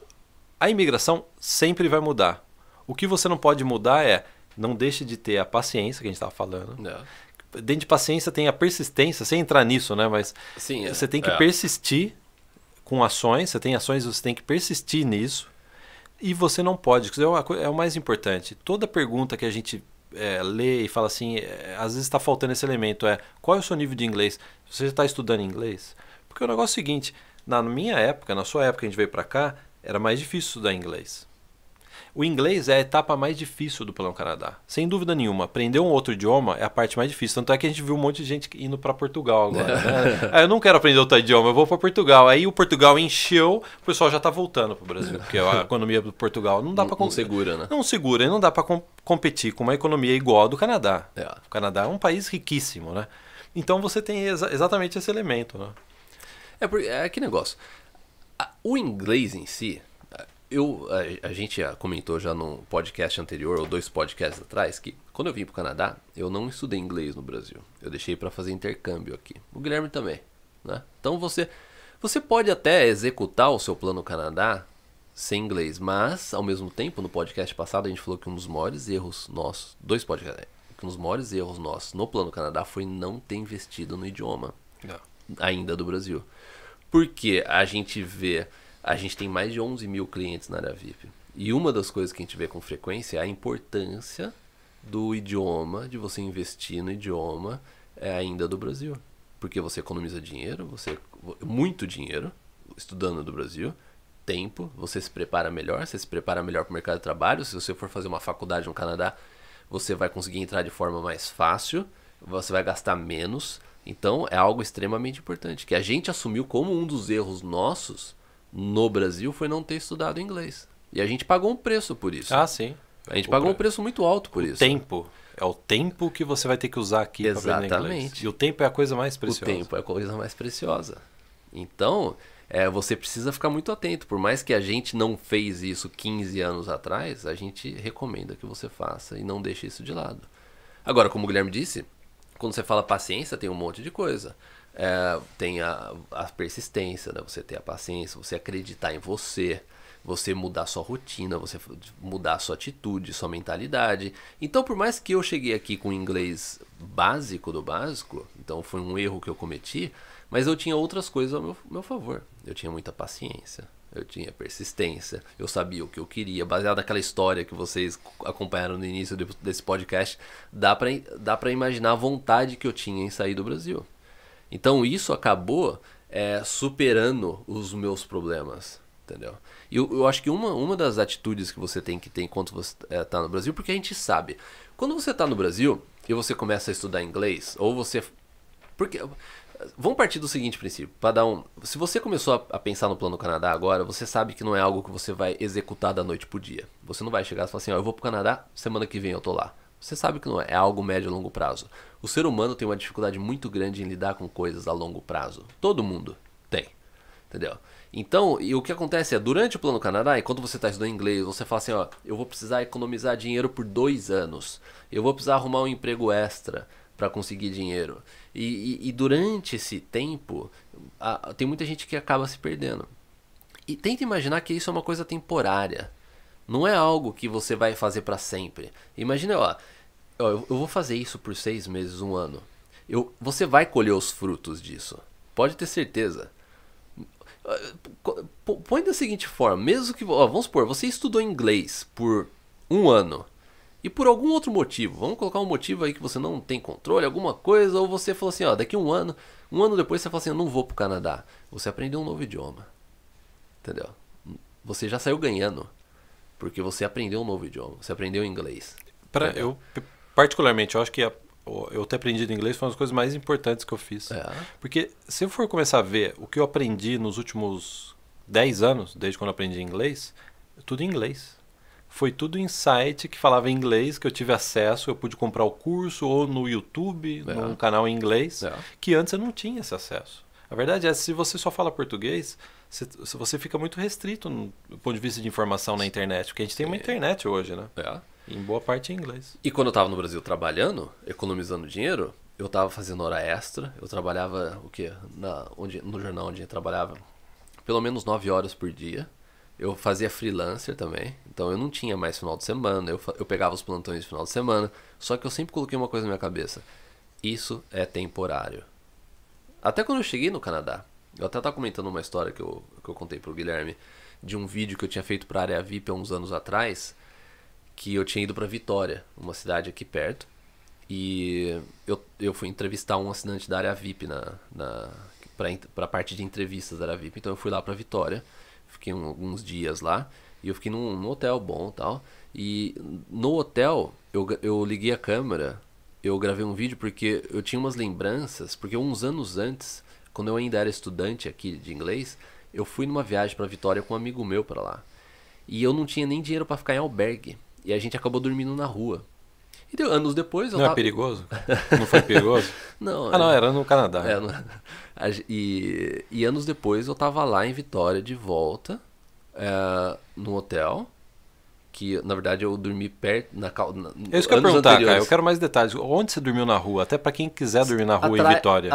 A: a imigração sempre vai mudar. O que você não pode mudar não deixe de ter a paciência que a gente estava falando. Dentro de paciência tem a persistência, sem entrar nisso, né? Mas você tem que persistir com ações, você tem ações, você tem que persistir nisso. E você não pode, é o mais importante. Toda pergunta que a gente lê e fala assim, às vezes está faltando esse elemento, qual é o seu nível de inglês? Você já está estudando inglês? Porque o negócio é o seguinte, na minha época, na sua época que a gente veio para cá, era mais difícil estudar inglês. O inglês é a etapa mais difícil do Plano Canadá. Sem dúvida nenhuma. Aprender um outro idioma é a parte mais difícil. Tanto é que a gente viu um monte de gente indo para Portugal agora. Né? Eu não quero aprender outro idioma, eu vou para Portugal. Aí o Portugal encheu, o pessoal já está voltando para o Brasil. Porque a economia do Portugal não dá para...
B: Não segura, né?
A: Não segura, e não dá para competir com uma economia igual a do Canadá. O Canadá é um país riquíssimo, né? Então você tem exatamente esse elemento, né?
B: É que negócio. O inglês em si... A gente comentou já num podcast anterior, ou 2 podcasts atrás, que quando eu vim para o Canadá, eu não estudei inglês no Brasil. Eu deixei para fazer intercâmbio aqui. O Guilherme também. Né? Então você pode até executar o seu plano Canadá sem inglês, mas ao mesmo tempo, no podcast passado, a gente falou que um dos maiores erros nossos, 2 podcasts, que um dos maiores erros nossos no plano Canadá foi não ter investido no idioma ainda do Brasil. Porque a gente tem mais de 11 mil clientes na área VIP. E uma das coisas que a gente vê com frequência é a importância do idioma, de você investir no idioma ainda do Brasil. Porque você economiza dinheiro, muito dinheiro, estudando do Brasil, tempo, você se prepara melhor para o mercado de trabalho. Se você for fazer uma faculdade no Canadá, você vai conseguir entrar de forma mais fácil, você vai gastar menos. Então é algo extremamente importante, que a gente assumiu como um dos erros nossos no Brasil foi não ter estudado inglês. E a gente pagou um preço por isso.
A: Ah, sim.
B: A gente pagou um preço muito alto por isso.
A: Tempo. É o tempo que você vai ter que usar aqui para aprender inglês. E o tempo é a coisa mais preciosa.
B: O tempo é a coisa mais preciosa. Então, você precisa ficar muito atento. Por mais que a gente não fez isso 15 anos atrás, a gente recomenda que você faça e não deixe isso de lado. Agora, como o Guilherme disse, quando você fala paciência, tem um monte de coisa. Tem a persistência, né? Você ter a paciência, você acreditar em você, você mudar sua rotina, você mudar sua atitude, sua mentalidade. Então, por mais que eu cheguei aqui com inglês básico do básico, então foi um erro que eu cometi, mas eu tinha outras coisas ao meu favor. Eu tinha muita paciência, eu tinha persistência, eu sabia o que eu queria. Baseado naquela história que vocês acompanharam no início desse podcast, dá pra imaginar a vontade que eu tinha em sair do Brasil. Então isso acabou superando os meus problemas, entendeu? E eu acho que uma das atitudes que você tem que ter enquanto você está no Brasil, porque a gente sabe, quando você está no Brasil e você começa a estudar inglês, ou você... Porque... Vamos partir do seguinte princípio, se você começou a pensar no Plano Canadá agora, você sabe que não é algo que você vai executar da noite pro dia. Você não vai chegar e falar assim, eu vou pro Canadá, semana que vem eu tô lá. Você sabe que não é algo médio e longo prazo. O ser humano tem uma dificuldade muito grande em lidar com coisas a longo prazo. Todo mundo tem, entendeu? Então, e o que acontece durante o Plano Canadá, enquanto você está estudando inglês, você fala assim, eu vou precisar economizar dinheiro por 2 anos, eu vou precisar arrumar um emprego extra para conseguir dinheiro. E durante esse tempo, tem muita gente que acaba se perdendo. E tenta imaginar que isso é uma coisa temporária. Não é algo que você vai fazer para sempre. Imagina, eu vou fazer isso por 6 meses, 1 ano. Você vai colher os frutos disso. Pode ter certeza. Põe da seguinte forma, mesmo que... vamos supor, você estudou inglês por 1 ano. E por algum outro motivo, vamos colocar um motivo aí que você não tem controle, alguma coisa, ou você falou assim, daqui 1 ano, 1 ano depois você fala assim, eu não vou pro Canadá. Você aprendeu um novo idioma, entendeu? Você já saiu ganhando, porque você aprendeu um novo idioma, você aprendeu inglês.
A: Eu particularmente, eu acho que eu ter aprendido inglês foi uma das coisas mais importantes que eu fiz. Porque se eu for começar a ver o que eu aprendi nos últimos 10 anos, desde quando eu aprendi inglês, tudo em inglês. Foi tudo em site que falava inglês, que eu tive acesso, eu pude comprar o curso ou no YouTube, num canal em inglês, que antes eu não tinha esse acesso. A verdade é, se você só fala português, você fica muito restrito do ponto de vista de informação na internet, porque a gente tem uma internet hoje, né? Em boa parte em inglês.
B: E quando eu estava no Brasil trabalhando, economizando dinheiro, eu estava fazendo hora extra, eu trabalhava, no jornal onde eu trabalhava, pelo menos 9 horas por dia. Eu fazia freelancer também, então eu não tinha mais final de semana, eu pegava os plantões de final de semana, só que eu sempre coloquei uma coisa na minha cabeça, isso é temporário. Até quando eu cheguei no Canadá, eu até estava comentando uma história que eu contei pro Guilherme, de um vídeo que eu tinha feito para a área VIP há uns anos atrás, que eu tinha ido para Vitória, uma cidade aqui perto, e eu fui entrevistar um assinante da área VIP para a parte de entrevistas da área VIP, então eu fui lá para Vitória. Fiquei alguns dias lá e eu fiquei num hotel bom e tal. E no hotel eu liguei a câmera, eu gravei um vídeo porque eu tinha umas lembranças. Porque uns anos antes, quando eu ainda era estudante aqui de inglês, eu fui numa viagem para Vitória com um amigo meu para lá. E eu não tinha nem dinheiro para ficar em albergue. E a gente acabou dormindo na rua. E anos depois
A: Não é perigoso? Não foi perigoso?
B: Não.
A: Não, era no Canadá.
B: E anos depois eu tava lá em Vitória de volta, no hotel, que na verdade eu dormi perto,
A: É isso que eu ia perguntar, cara, eu quero mais detalhes. Onde você dormiu na rua? Até pra quem quiser dormir na rua em Vitória.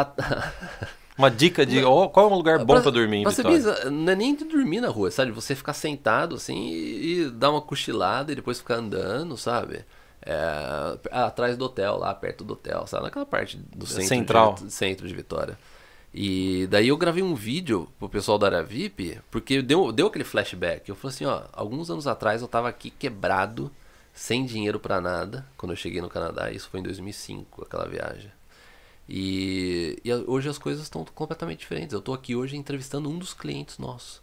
A: Uma dica de qual é um lugar bom pra dormir em Vitória?
B: Não é nem de dormir na rua, sabe? Você ficar sentado assim e dar uma cochilada e depois ficar andando, sabe? Atrás do hotel, lá perto do hotel, sabe? Naquela parte do centro de Vitória. E daí eu gravei um vídeo pro pessoal da área VIP, porque deu aquele flashback. Eu falei assim, alguns anos atrás eu tava aqui quebrado, sem dinheiro pra nada, quando eu cheguei no Canadá. Isso foi em 2005, aquela viagem. E hoje as coisas estão completamente diferentes. Eu tô aqui hoje entrevistando um dos clientes nossos.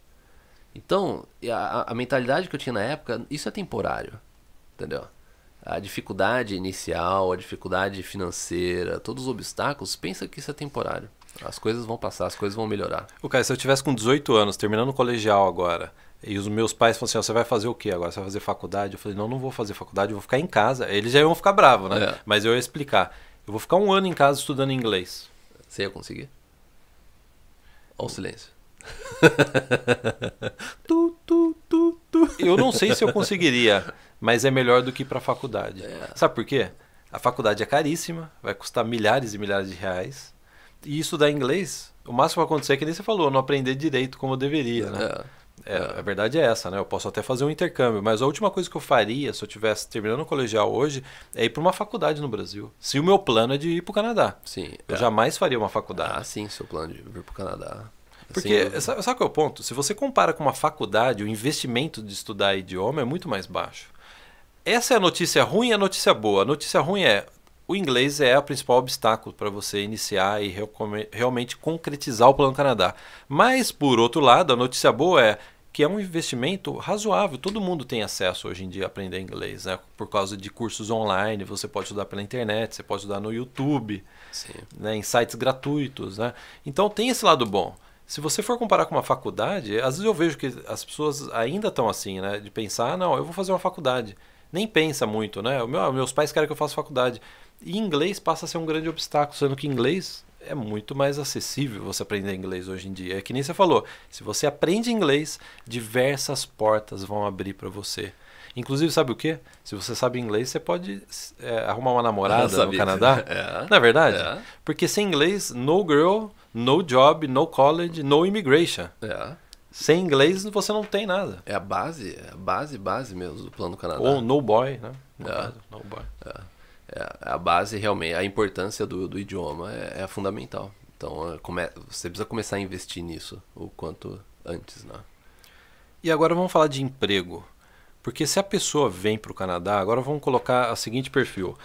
B: Então, a mentalidade que eu tinha na época, isso é temporário, entendeu? A dificuldade inicial, a dificuldade financeira, todos os obstáculos, pensa que isso é temporário. As coisas vão passar, as coisas vão melhorar.
A: Cara, se eu tivesse com 18 anos, terminando o colegial agora, e os meus pais falaram assim, você vai fazer o quê agora? Você vai fazer faculdade? Eu falei, não vou fazer faculdade, eu vou ficar em casa. Eles já iam ficar bravos, né? Mas eu ia explicar. Eu vou ficar 1 ano em casa estudando inglês.
B: Você ia conseguir? Olha o silêncio.
A: Eu não sei se eu conseguiria, mas é melhor do que ir para a faculdade. Sabe por quê? A faculdade é caríssima, vai custar milhares e milhares de reais. E isso dá inglês, o máximo que vai acontecer é que nem você falou, não aprender direito como eu deveria, né? A verdade é essa, né? Eu posso até fazer um intercâmbio, mas a última coisa que eu faria se eu estivesse terminando o colegial hoje é ir para uma faculdade no Brasil. Se o meu plano é de ir para o Canadá.
B: Sim.
A: Eu jamais faria uma faculdade.
B: Ah, sim, seu plano de vir para o Canadá.
A: Porque, sabe qual é o ponto? Se você compara com uma faculdade, o investimento de estudar idioma é muito mais baixo. Essa é a notícia ruim e a notícia boa. A notícia ruim é o inglês é o principal obstáculo para você iniciar e realmente concretizar o Plano Canadá. Mas, por outro lado, a notícia boa é que é um investimento razoável. Todo mundo tem acesso hoje em dia a aprender inglês, né? Por causa de cursos online, você pode estudar pela internet, você pode estudar no YouTube, né? Em sites gratuitos, né? Então tem esse lado bom. Se você for comparar com uma faculdade, às vezes eu vejo que as pessoas ainda estão assim, né? De pensar, não, eu vou fazer uma faculdade. Nem pensa muito, né? Meus pais querem que eu faça faculdade. E inglês passa a ser um grande obstáculo, sendo que inglês é muito mais acessível você aprender inglês hoje em dia. É que nem você falou, se você aprende inglês, diversas portas vão abrir para você. Inclusive, sabe o quê? Se você sabe inglês, você pode arrumar uma namorada no Canadá. Não é verdade? Porque sem inglês, no girl, no job, no college, no immigration. Sem inglês, você não tem nada.
B: É a base mesmo do Plano Canadá.
A: Ou no boy, né? No caso, no boy.
B: A base, realmente, a importância do idioma é fundamental. Então, você precisa começar a investir nisso o quanto antes, né?
A: E agora vamos falar de emprego. Porque se a pessoa vem para o Canadá, agora vamos colocar o seguinte perfil.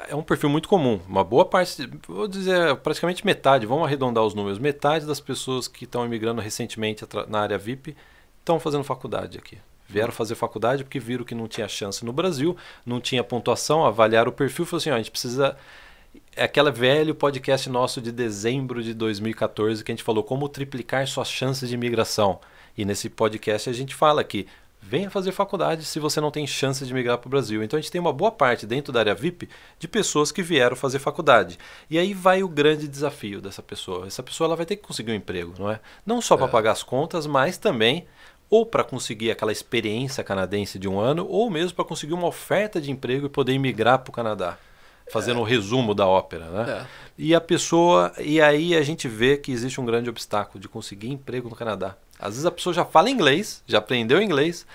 A: É um perfil muito comum. Uma boa parte, vou dizer praticamente metade, vamos arredondar os números, metade das pessoas que estão imigrando recentemente na área VIP estão fazendo faculdade aqui. Vieram fazer faculdade porque viram que não tinha chance no Brasil, não tinha pontuação, avaliaram o perfil e falaram assim, a gente precisa... É aquele velho podcast nosso de dezembro de 2014 que a gente falou como triplicar suas chances de imigração. E nesse podcast a gente fala que venha fazer faculdade se você não tem chance de migrar para o Brasil. Então a gente tem uma boa parte dentro da área VIP de pessoas que vieram fazer faculdade. E aí vai o grande desafio dessa pessoa. Essa pessoa ela vai ter que conseguir um emprego, não é? Não só para pagar as contas, mas também ou para conseguir aquela experiência canadense de um ano, ou mesmo para conseguir uma oferta de emprego e poder imigrar para o Canadá. Fazendo um resumo da ópera, né? E aí a gente vê que existe um grande obstáculo de conseguir emprego no Canadá. Às vezes a pessoa já fala inglês, já aprendeu inglês,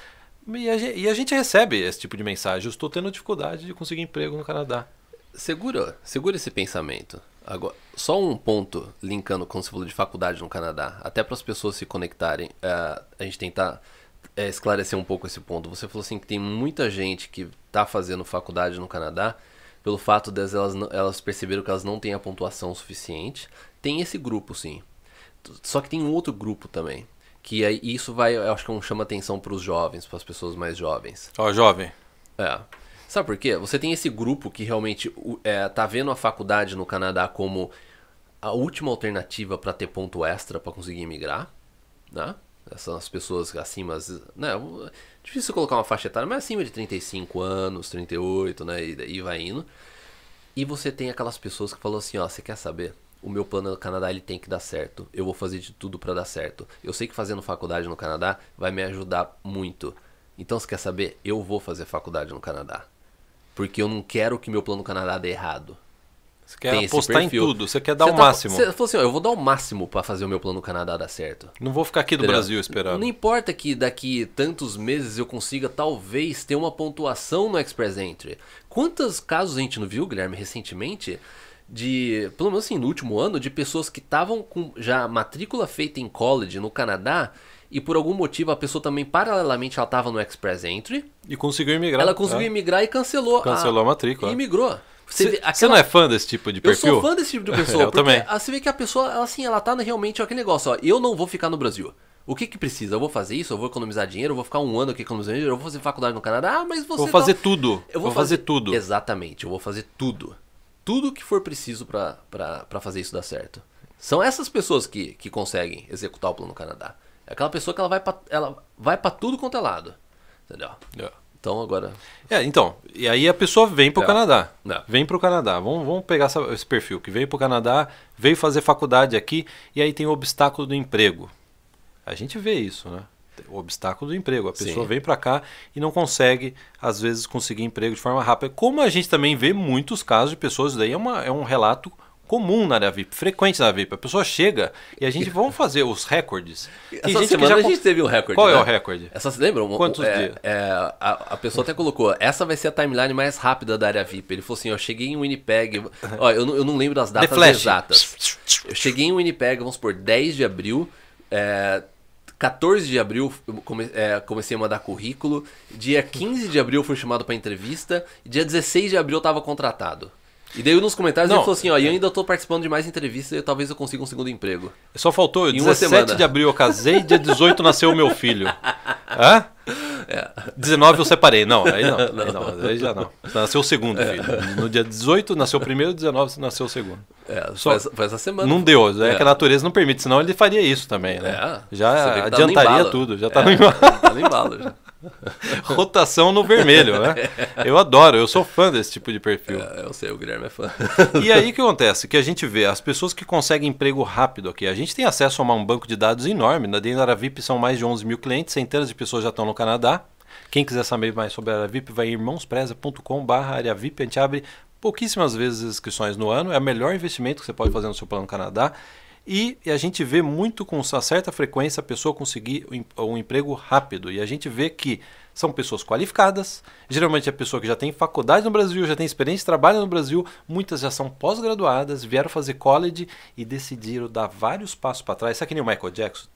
A: e a gente recebe esse tipo de mensagem. Eu estou tendo dificuldade de conseguir emprego no Canadá.
B: Segura esse pensamento. Agora, só um ponto, linkando como você falou de faculdade no Canadá, até para as pessoas se conectarem, a gente tentar esclarecer um pouco esse ponto. Você falou assim que tem muita gente que está fazendo faculdade no Canadá pelo fato de elas perceberam que elas não têm a pontuação suficiente. Tem esse grupo, sim. Só que tem um outro grupo também. Que aí, isso vai, eu acho que chama atenção para os jovens, para as pessoas mais jovens.
A: Jovem.
B: Sabe por quê? Você tem esse grupo que realmente tá vendo a faculdade no Canadá como a última alternativa para ter ponto extra para conseguir emigrar, né? Essas pessoas acima, né? Difícil colocar uma faixa etária, mas acima de 35 anos, 38, né? E daí vai indo. E você tem aquelas pessoas que falam assim, ó, você quer saber? O meu plano no Canadá ele tem que dar certo. Eu vou fazer de tudo para dar certo. Eu sei que fazendo faculdade no Canadá vai me ajudar muito. Então, você quer saber? Eu vou fazer faculdade no Canadá. Porque eu não quero que meu plano no Canadá dê errado.
A: Você quer apostar em tudo, você quer dar o máximo.
B: Você falou assim, ó, eu vou dar o máximo para fazer o meu plano no Canadá dar certo.
A: Não vou ficar aqui do Brasil esperando.
B: Não importa que daqui tantos meses eu consiga talvez ter uma pontuação no Express Entry. Quantos casos a gente não viu, Guilherme, recentemente, pelo menos assim, no último ano, de pessoas que estavam com já matrícula feita em college no Canadá e por algum motivo a pessoa também, paralelamente, ela estava no Express Entry.
A: E conseguiu imigrar.
B: Ela conseguiu imigrar e cancelou a matrícula. E imigrou.
A: Você não é fã desse tipo de perfil?
B: Eu sou fã desse tipo de pessoa.
A: Eu também.
B: Você vê que a pessoa, ela tá realmente aquele negócio, ó, eu não vou ficar no Brasil. O que precisa? Eu vou fazer isso? Eu vou economizar dinheiro? Eu vou ficar um ano aqui economizando dinheiro? Eu vou fazer faculdade no Canadá? Ah, mas você...
A: Vou fazer tudo. Eu vou fazer tudo.
B: Exatamente, eu vou fazer tudo. Tudo que for preciso pra fazer isso dar certo. São essas pessoas que conseguem executar o plano no Canadá. É aquela pessoa que ela vai pra tudo quanto é lado. Entendeu? Então agora...
A: Então, e aí a pessoa vem pro Canadá. Vem pro Canadá. Vamos pegar esse perfil que veio pro Canadá, veio fazer faculdade aqui, e aí tem o obstáculo do emprego. A gente vê isso, né? O obstáculo do emprego. A pessoa
B: Sim.
A: vem para cá e não consegue, às vezes, conseguir emprego de forma rápida. Como a gente também vê muitos casos de pessoas, daí é um relato comum na área VIP, frequente na VIP. A pessoa chega e a gente vamos fazer os recordes.
B: Essa semana a gente teve um recorde.
A: Qual
B: né?
A: é o recorde?
B: Essa, lembra?
A: Quantos dias?
B: A pessoa até colocou, essa vai ser a timeline mais rápida da área VIP. Ele falou assim, eu cheguei em Winnipeg, ó, eu não lembro das datas exatas. Eu cheguei em Winnipeg, vamos supor, 10 de abril, 14 de abril comecei a mandar currículo, dia 15 de abril fui chamado para entrevista, e dia 16 de abril eu estava contratado. E daí nos comentários ele falou assim, ó, eu ainda tô participando de mais entrevistas e talvez eu consiga um segundo emprego.
A: Só faltou, 17 de abril eu casei, dia 18 nasceu o meu filho. Hã? 19 eu separei. Não, aí aí já não. Nasceu o segundo filho. No dia 18 nasceu o primeiro, 19 nasceu o segundo.
B: Foi essa semana.
A: Não deu, que a natureza não permite, senão ele faria isso também, né? Já adiantaria tudo, já tá no embalo.
B: Tá no embalo já.
A: Rotação no vermelho, né? Eu adoro, eu sou fã desse tipo de perfil.
B: Eu sei, o Guilherme é fã.
A: E aí o que acontece? Que a gente vê as pessoas que conseguem emprego rápido aqui. A gente tem acesso a um banco de dados enorme. Na Área VIP são mais de 11 mil clientes, centenas de pessoas já estão no Canadá. Quem quiser saber mais sobre a Área VIP, vai em irmãospreza.com/área VIP. A gente abre pouquíssimas vezes inscrições no ano. É o melhor investimento que você pode fazer no seu plano Canadá. E a gente vê muito com uma certa frequência a pessoa conseguir um emprego rápido. E a gente vê que são pessoas qualificadas, geralmente é pessoa que já tem faculdade no Brasil, já tem experiência de trabalho no Brasil, muitas já são pós-graduadas, vieram fazer college e decidiram dar vários passos para trás. Sabe que nem o Michael Jackson?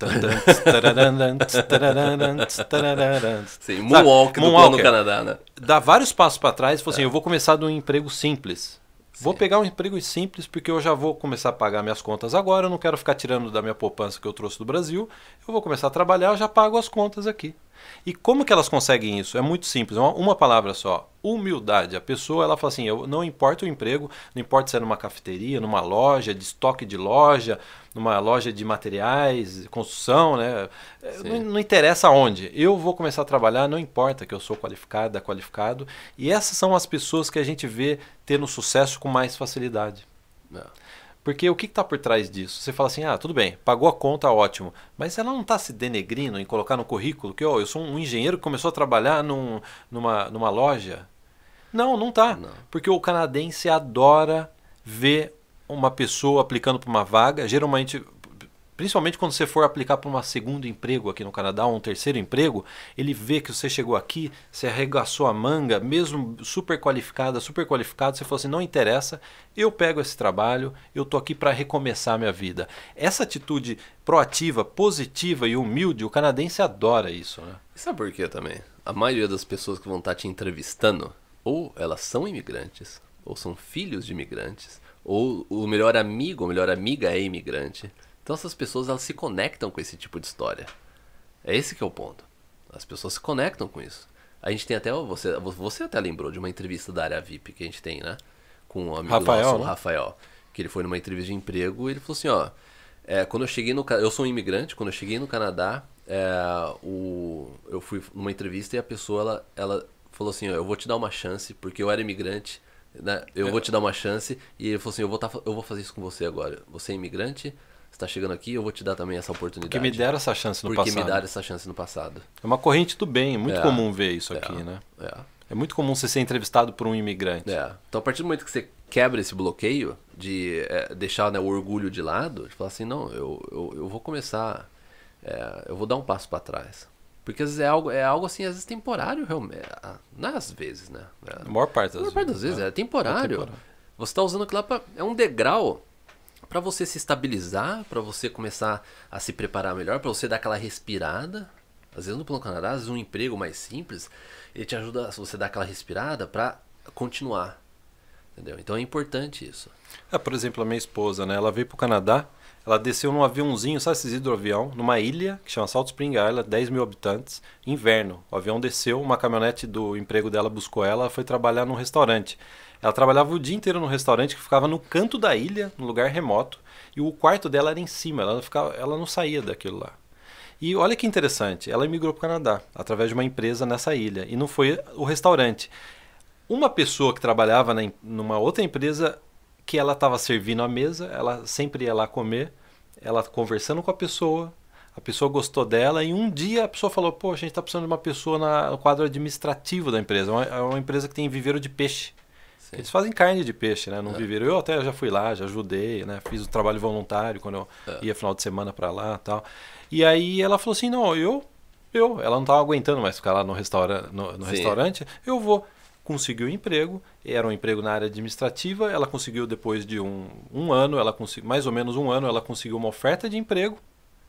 B: Sim, Moonwalk do plano Canadá, né?
A: Dá vários passos para trás e falou assim, eu vou começar de um emprego simples. Vou pegar um emprego simples porque eu já vou começar a pagar minhas contas agora, eu não quero ficar tirando da minha poupança que eu trouxe do Brasil, eu vou começar a trabalhar, eu já pago as contas aqui. E como que elas conseguem isso? É muito simples, uma palavra só, humildade. A pessoa ela fala assim, não importa o emprego, não importa se é numa cafeteria, numa loja, de estoque de loja, numa loja de materiais, construção, né? Não interessa onde. Eu vou começar a trabalhar, não importa que eu sou qualificado. E essas são as pessoas que a gente vê tendo sucesso com mais facilidade. Porque o que está por trás disso? Você fala assim, tudo bem, pagou a conta, ótimo. Mas ela não está se denegrindo em colocar no currículo que eu sou um engenheiro que começou a trabalhar numa loja? Não está. Porque o canadense adora ver uma pessoa aplicando para uma vaga, geralmente, principalmente quando você for aplicar para um segundo emprego aqui no Canadá, ou um terceiro emprego, ele vê que você chegou aqui, você arregaçou a manga, mesmo super qualificado, você falou assim, não interessa, eu pego esse trabalho, eu tô aqui para recomeçar a minha vida. Essa atitude proativa, positiva e humilde, o canadense adora isso, né?
B: E sabe por quê também? A maioria das pessoas que vão estar te entrevistando, ou elas são imigrantes, ou são filhos de imigrantes, ou o melhor amigo ou melhor amiga é imigrante. Então essas pessoas elas se conectam com esse tipo de história. É esse que é o ponto. As pessoas se conectam com isso. A gente tem até, você até lembrou de uma entrevista da área VIP que a gente tem, né? Com um amigo nosso, o Rafael, que ele foi numa entrevista de emprego e ele falou assim, ó, quando eu cheguei eu sou um imigrante, quando eu cheguei no Canadá, eu fui numa entrevista e a pessoa, ela falou assim, ó, eu vou te dar uma chance, porque eu era imigrante, né? Eu vou te dar uma chance, e ele falou assim, eu vou fazer isso com você agora. Você é imigrante, você tá chegando aqui, eu vou te dar também essa oportunidade.
A: Porque me deram essa chance no passado.
B: Porque me deram essa chance no passado.
A: É uma corrente do bem, é muito comum ver isso aqui, né? É muito comum você ser entrevistado por um imigrante.
B: Então a partir do momento que você quebra esse bloqueio de deixar, né, o orgulho de lado, de falar assim, não, eu vou começar, eu vou dar um passo para trás. Porque às vezes é algo assim, às vezes temporário, realmente. Não é às vezes, né?
A: A maior parte
B: das vezes é temporário. Você está usando aquilo lá é um degrau para você se estabilizar, para você começar a se preparar melhor, para você dar aquela respirada. Às vezes no plano Canadá, às vezes um emprego mais simples, ele te ajuda a você dar aquela respirada para continuar. Entendeu? Então é importante isso.
A: Por exemplo, a minha esposa, né? Ela veio para o Canadá, ela desceu num aviãozinho, sabe esses hidroavião, numa ilha que chama Salt Spring Island, 10 mil habitantes, inverno. O avião desceu, uma caminhonete do emprego dela buscou ela foi trabalhar num restaurante. Ela trabalhava o dia inteiro no restaurante que ficava no canto da ilha, num lugar remoto, e o quarto dela era em cima, ela não saía daquilo lá. E olha que interessante, ela emigrou para o Canadá, através de uma empresa nessa ilha, e não foi o restaurante. Uma pessoa que trabalhava numa outra empresa, que ela estava servindo a mesa, ela sempre ia lá comer, ela conversando com a a pessoa gostou dela e um dia a pessoa falou, pô, a gente está precisando de uma pessoa no quadro administrativo da empresa. É uma empresa que tem viveiro de peixe.
B: Sim.
A: Eles fazem carne de peixe, né? Não viveiro. Eu até já fui lá, já ajudei, né? Fiz um trabalho voluntário quando eu ia final de semana para lá e tal. E aí ela falou assim, não, ela não estava aguentando mais ficar lá no restaurante, eu vou. Conseguiu um emprego, era um emprego na área administrativa, ela conseguiu depois de um ano, mais ou menos um ano, ela conseguiu uma oferta de emprego,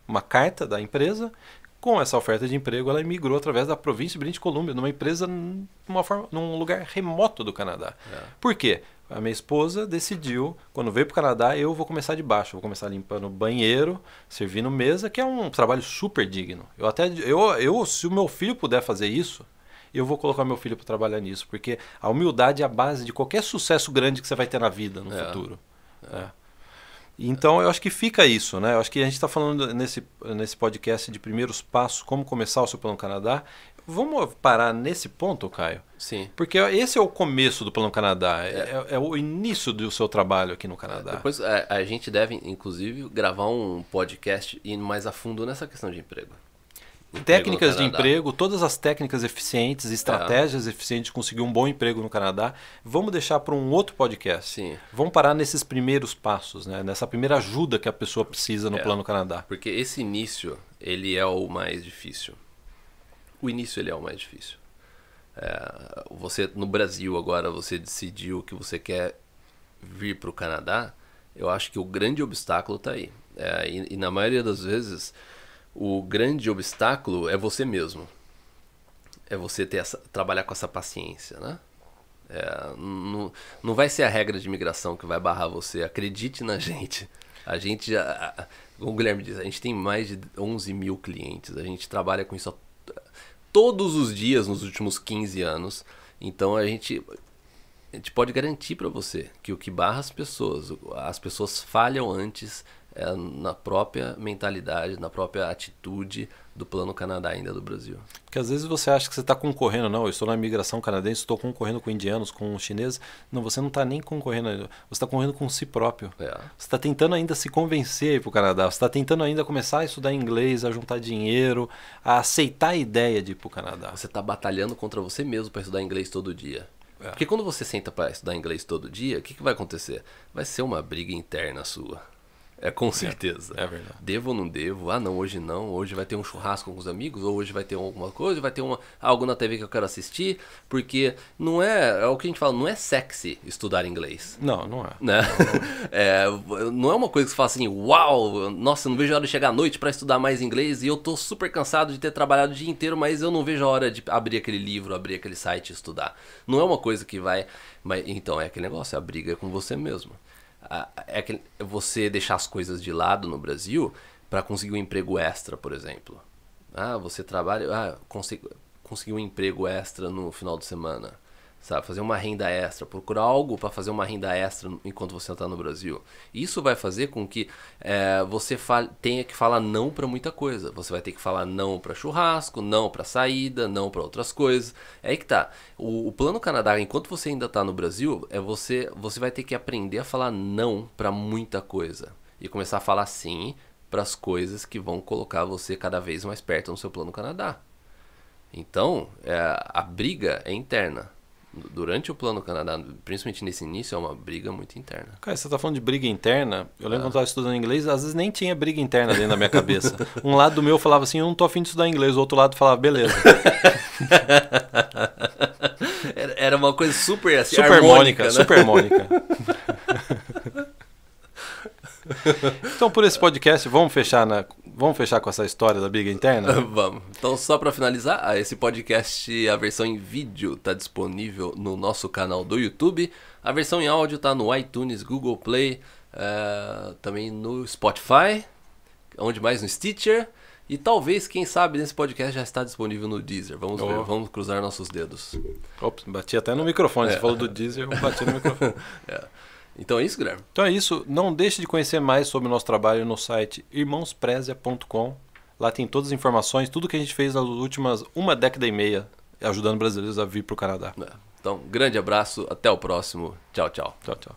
A: uma carta da empresa. Com essa oferta de emprego, ela emigrou através da província de British Columbia, numa empresa num lugar remoto do Canadá. Por quê? A minha esposa decidiu, quando veio para o Canadá, eu vou começar de baixo. Vou começar limpando banheiro, servindo mesa, que é um trabalho super digno. Se o meu filho puder fazer isso, eu vou colocar meu filho para trabalhar nisso. Porque a humildade é a base de qualquer sucesso grande que você vai ter na vida no futuro. Então, eu acho que fica isso, né? Eu acho que a gente está falando nesse podcast de primeiros passos, como começar o seu Plano Canadá. Vamos parar nesse ponto, Caio?
B: Sim.
A: Porque esse é o começo do Plano Canadá, é o início do seu trabalho aqui no Canadá.
B: Depois a gente deve, inclusive, gravar um podcast indo mais a fundo nessa questão de emprego.
A: Técnicas de emprego, todas as técnicas eficientes, estratégias eficientes de conseguir um bom emprego no Canadá. Vamos deixar para um outro podcast.
B: Sim.
A: Vamos parar nesses primeiros passos, né? Nessa primeira ajuda que a pessoa precisa no Plano Canadá.
B: Porque esse início, ele é o mais difícil. O início ele é o mais difícil. Você no Brasil agora, você decidiu que você quer vir para o Canadá, eu acho que o grande obstáculo está aí. E na maioria das vezes, o grande obstáculo é você mesmo. É você trabalhar com essa paciência, né? Não vai ser a regra de imigração que vai barrar você. Acredite na gente. A gente, como o Guilherme diz, a gente tem mais de 11 mil clientes. A gente trabalha com isso todos os dias nos últimos 15 anos. Então a gente pode garantir para você que o que barra as pessoas falham antes na própria mentalidade, na própria atitude do Plano Canadá ainda do Brasil.
A: Porque às vezes você acha que você está concorrendo, não, eu estou na imigração canadense, estou concorrendo com indianos, com chineses. Não, você não está nem concorrendo, você está concorrendo com si próprio. Você está tentando ainda se convencer a ir para o Canadá, você está tentando ainda começar a estudar inglês, a juntar dinheiro, a aceitar a ideia de ir para o Canadá.
B: Você está batalhando contra você mesmo para estudar inglês todo dia. Porque quando você senta para estudar inglês todo dia, o que vai acontecer? Vai ser uma briga interna sua. Com certeza.
A: É verdade.
B: Devo ou não devo? Ah, não, hoje vai ter um churrasco com os amigos, ou hoje vai ter alguma coisa, vai ter algo na TV que eu quero assistir, porque não é o que a gente fala, não é sexy estudar inglês.
A: Não é.
B: Né? Não é uma coisa que você fala assim, uau, nossa, eu não vejo a hora de chegar à noite para estudar mais inglês e eu tô super cansado de ter trabalhado o dia inteiro, mas eu não vejo a hora de abrir aquele livro, abrir aquele site e estudar. Não é uma coisa que vai... Então, é aquele negócio, a briga é com você mesmo. É você deixar as coisas de lado no Brasil para conseguir um emprego extra, por exemplo. Você trabalha, conseguir um emprego extra no final de semana, sabe? Fazer uma renda extra, procurar algo para fazer uma renda extra enquanto você está no Brasil. Isso vai fazer com que você tenha que falar não para muita coisa. Você vai ter que falar não para churrasco, não para saída, não para outras coisas. É aí que tá. O Plano Canadá, enquanto você ainda está no Brasil, você vai ter que aprender a falar não para muita coisa e começar a falar sim para as coisas que vão colocar você cada vez mais perto no seu Plano Canadá. Então, a briga é interna. Durante o Plano Canadá, principalmente nesse início, é uma briga muito interna.
A: Cara, você tá falando de briga interna. Eu lembro quando eu estava estudando inglês, às vezes nem tinha briga interna dentro da minha cabeça. Um lado meu falava assim, eu não tô afim de estudar inglês. O outro lado falava, beleza.
B: Era uma coisa super assim,
A: super harmônica, né? Super harmônica. Então, por esse podcast, vamos fechar com essa história da briga interna?
B: Vamos. Então, só para finalizar, esse podcast, a versão em vídeo está disponível no nosso canal do YouTube. A versão em áudio está no iTunes, Google Play, também no Spotify, onde mais no Stitcher. E talvez, quem sabe, nesse podcast já está disponível no Deezer. Vamos ver, vamos cruzar nossos dedos.
A: Ops, bati até no microfone. Você falou do Deezer, eu bati no microfone.
B: Então é isso, Guilherme?
A: Então é isso. Não deixe de conhecer mais sobre o nosso trabalho no site irmãosprezia.com. Lá tem todas as informações, tudo que a gente fez nas últimas 1 década e meia, ajudando brasileiros a vir para o Canadá.
B: Então, grande abraço, até o próximo. Tchau, tchau.
A: Tchau, tchau.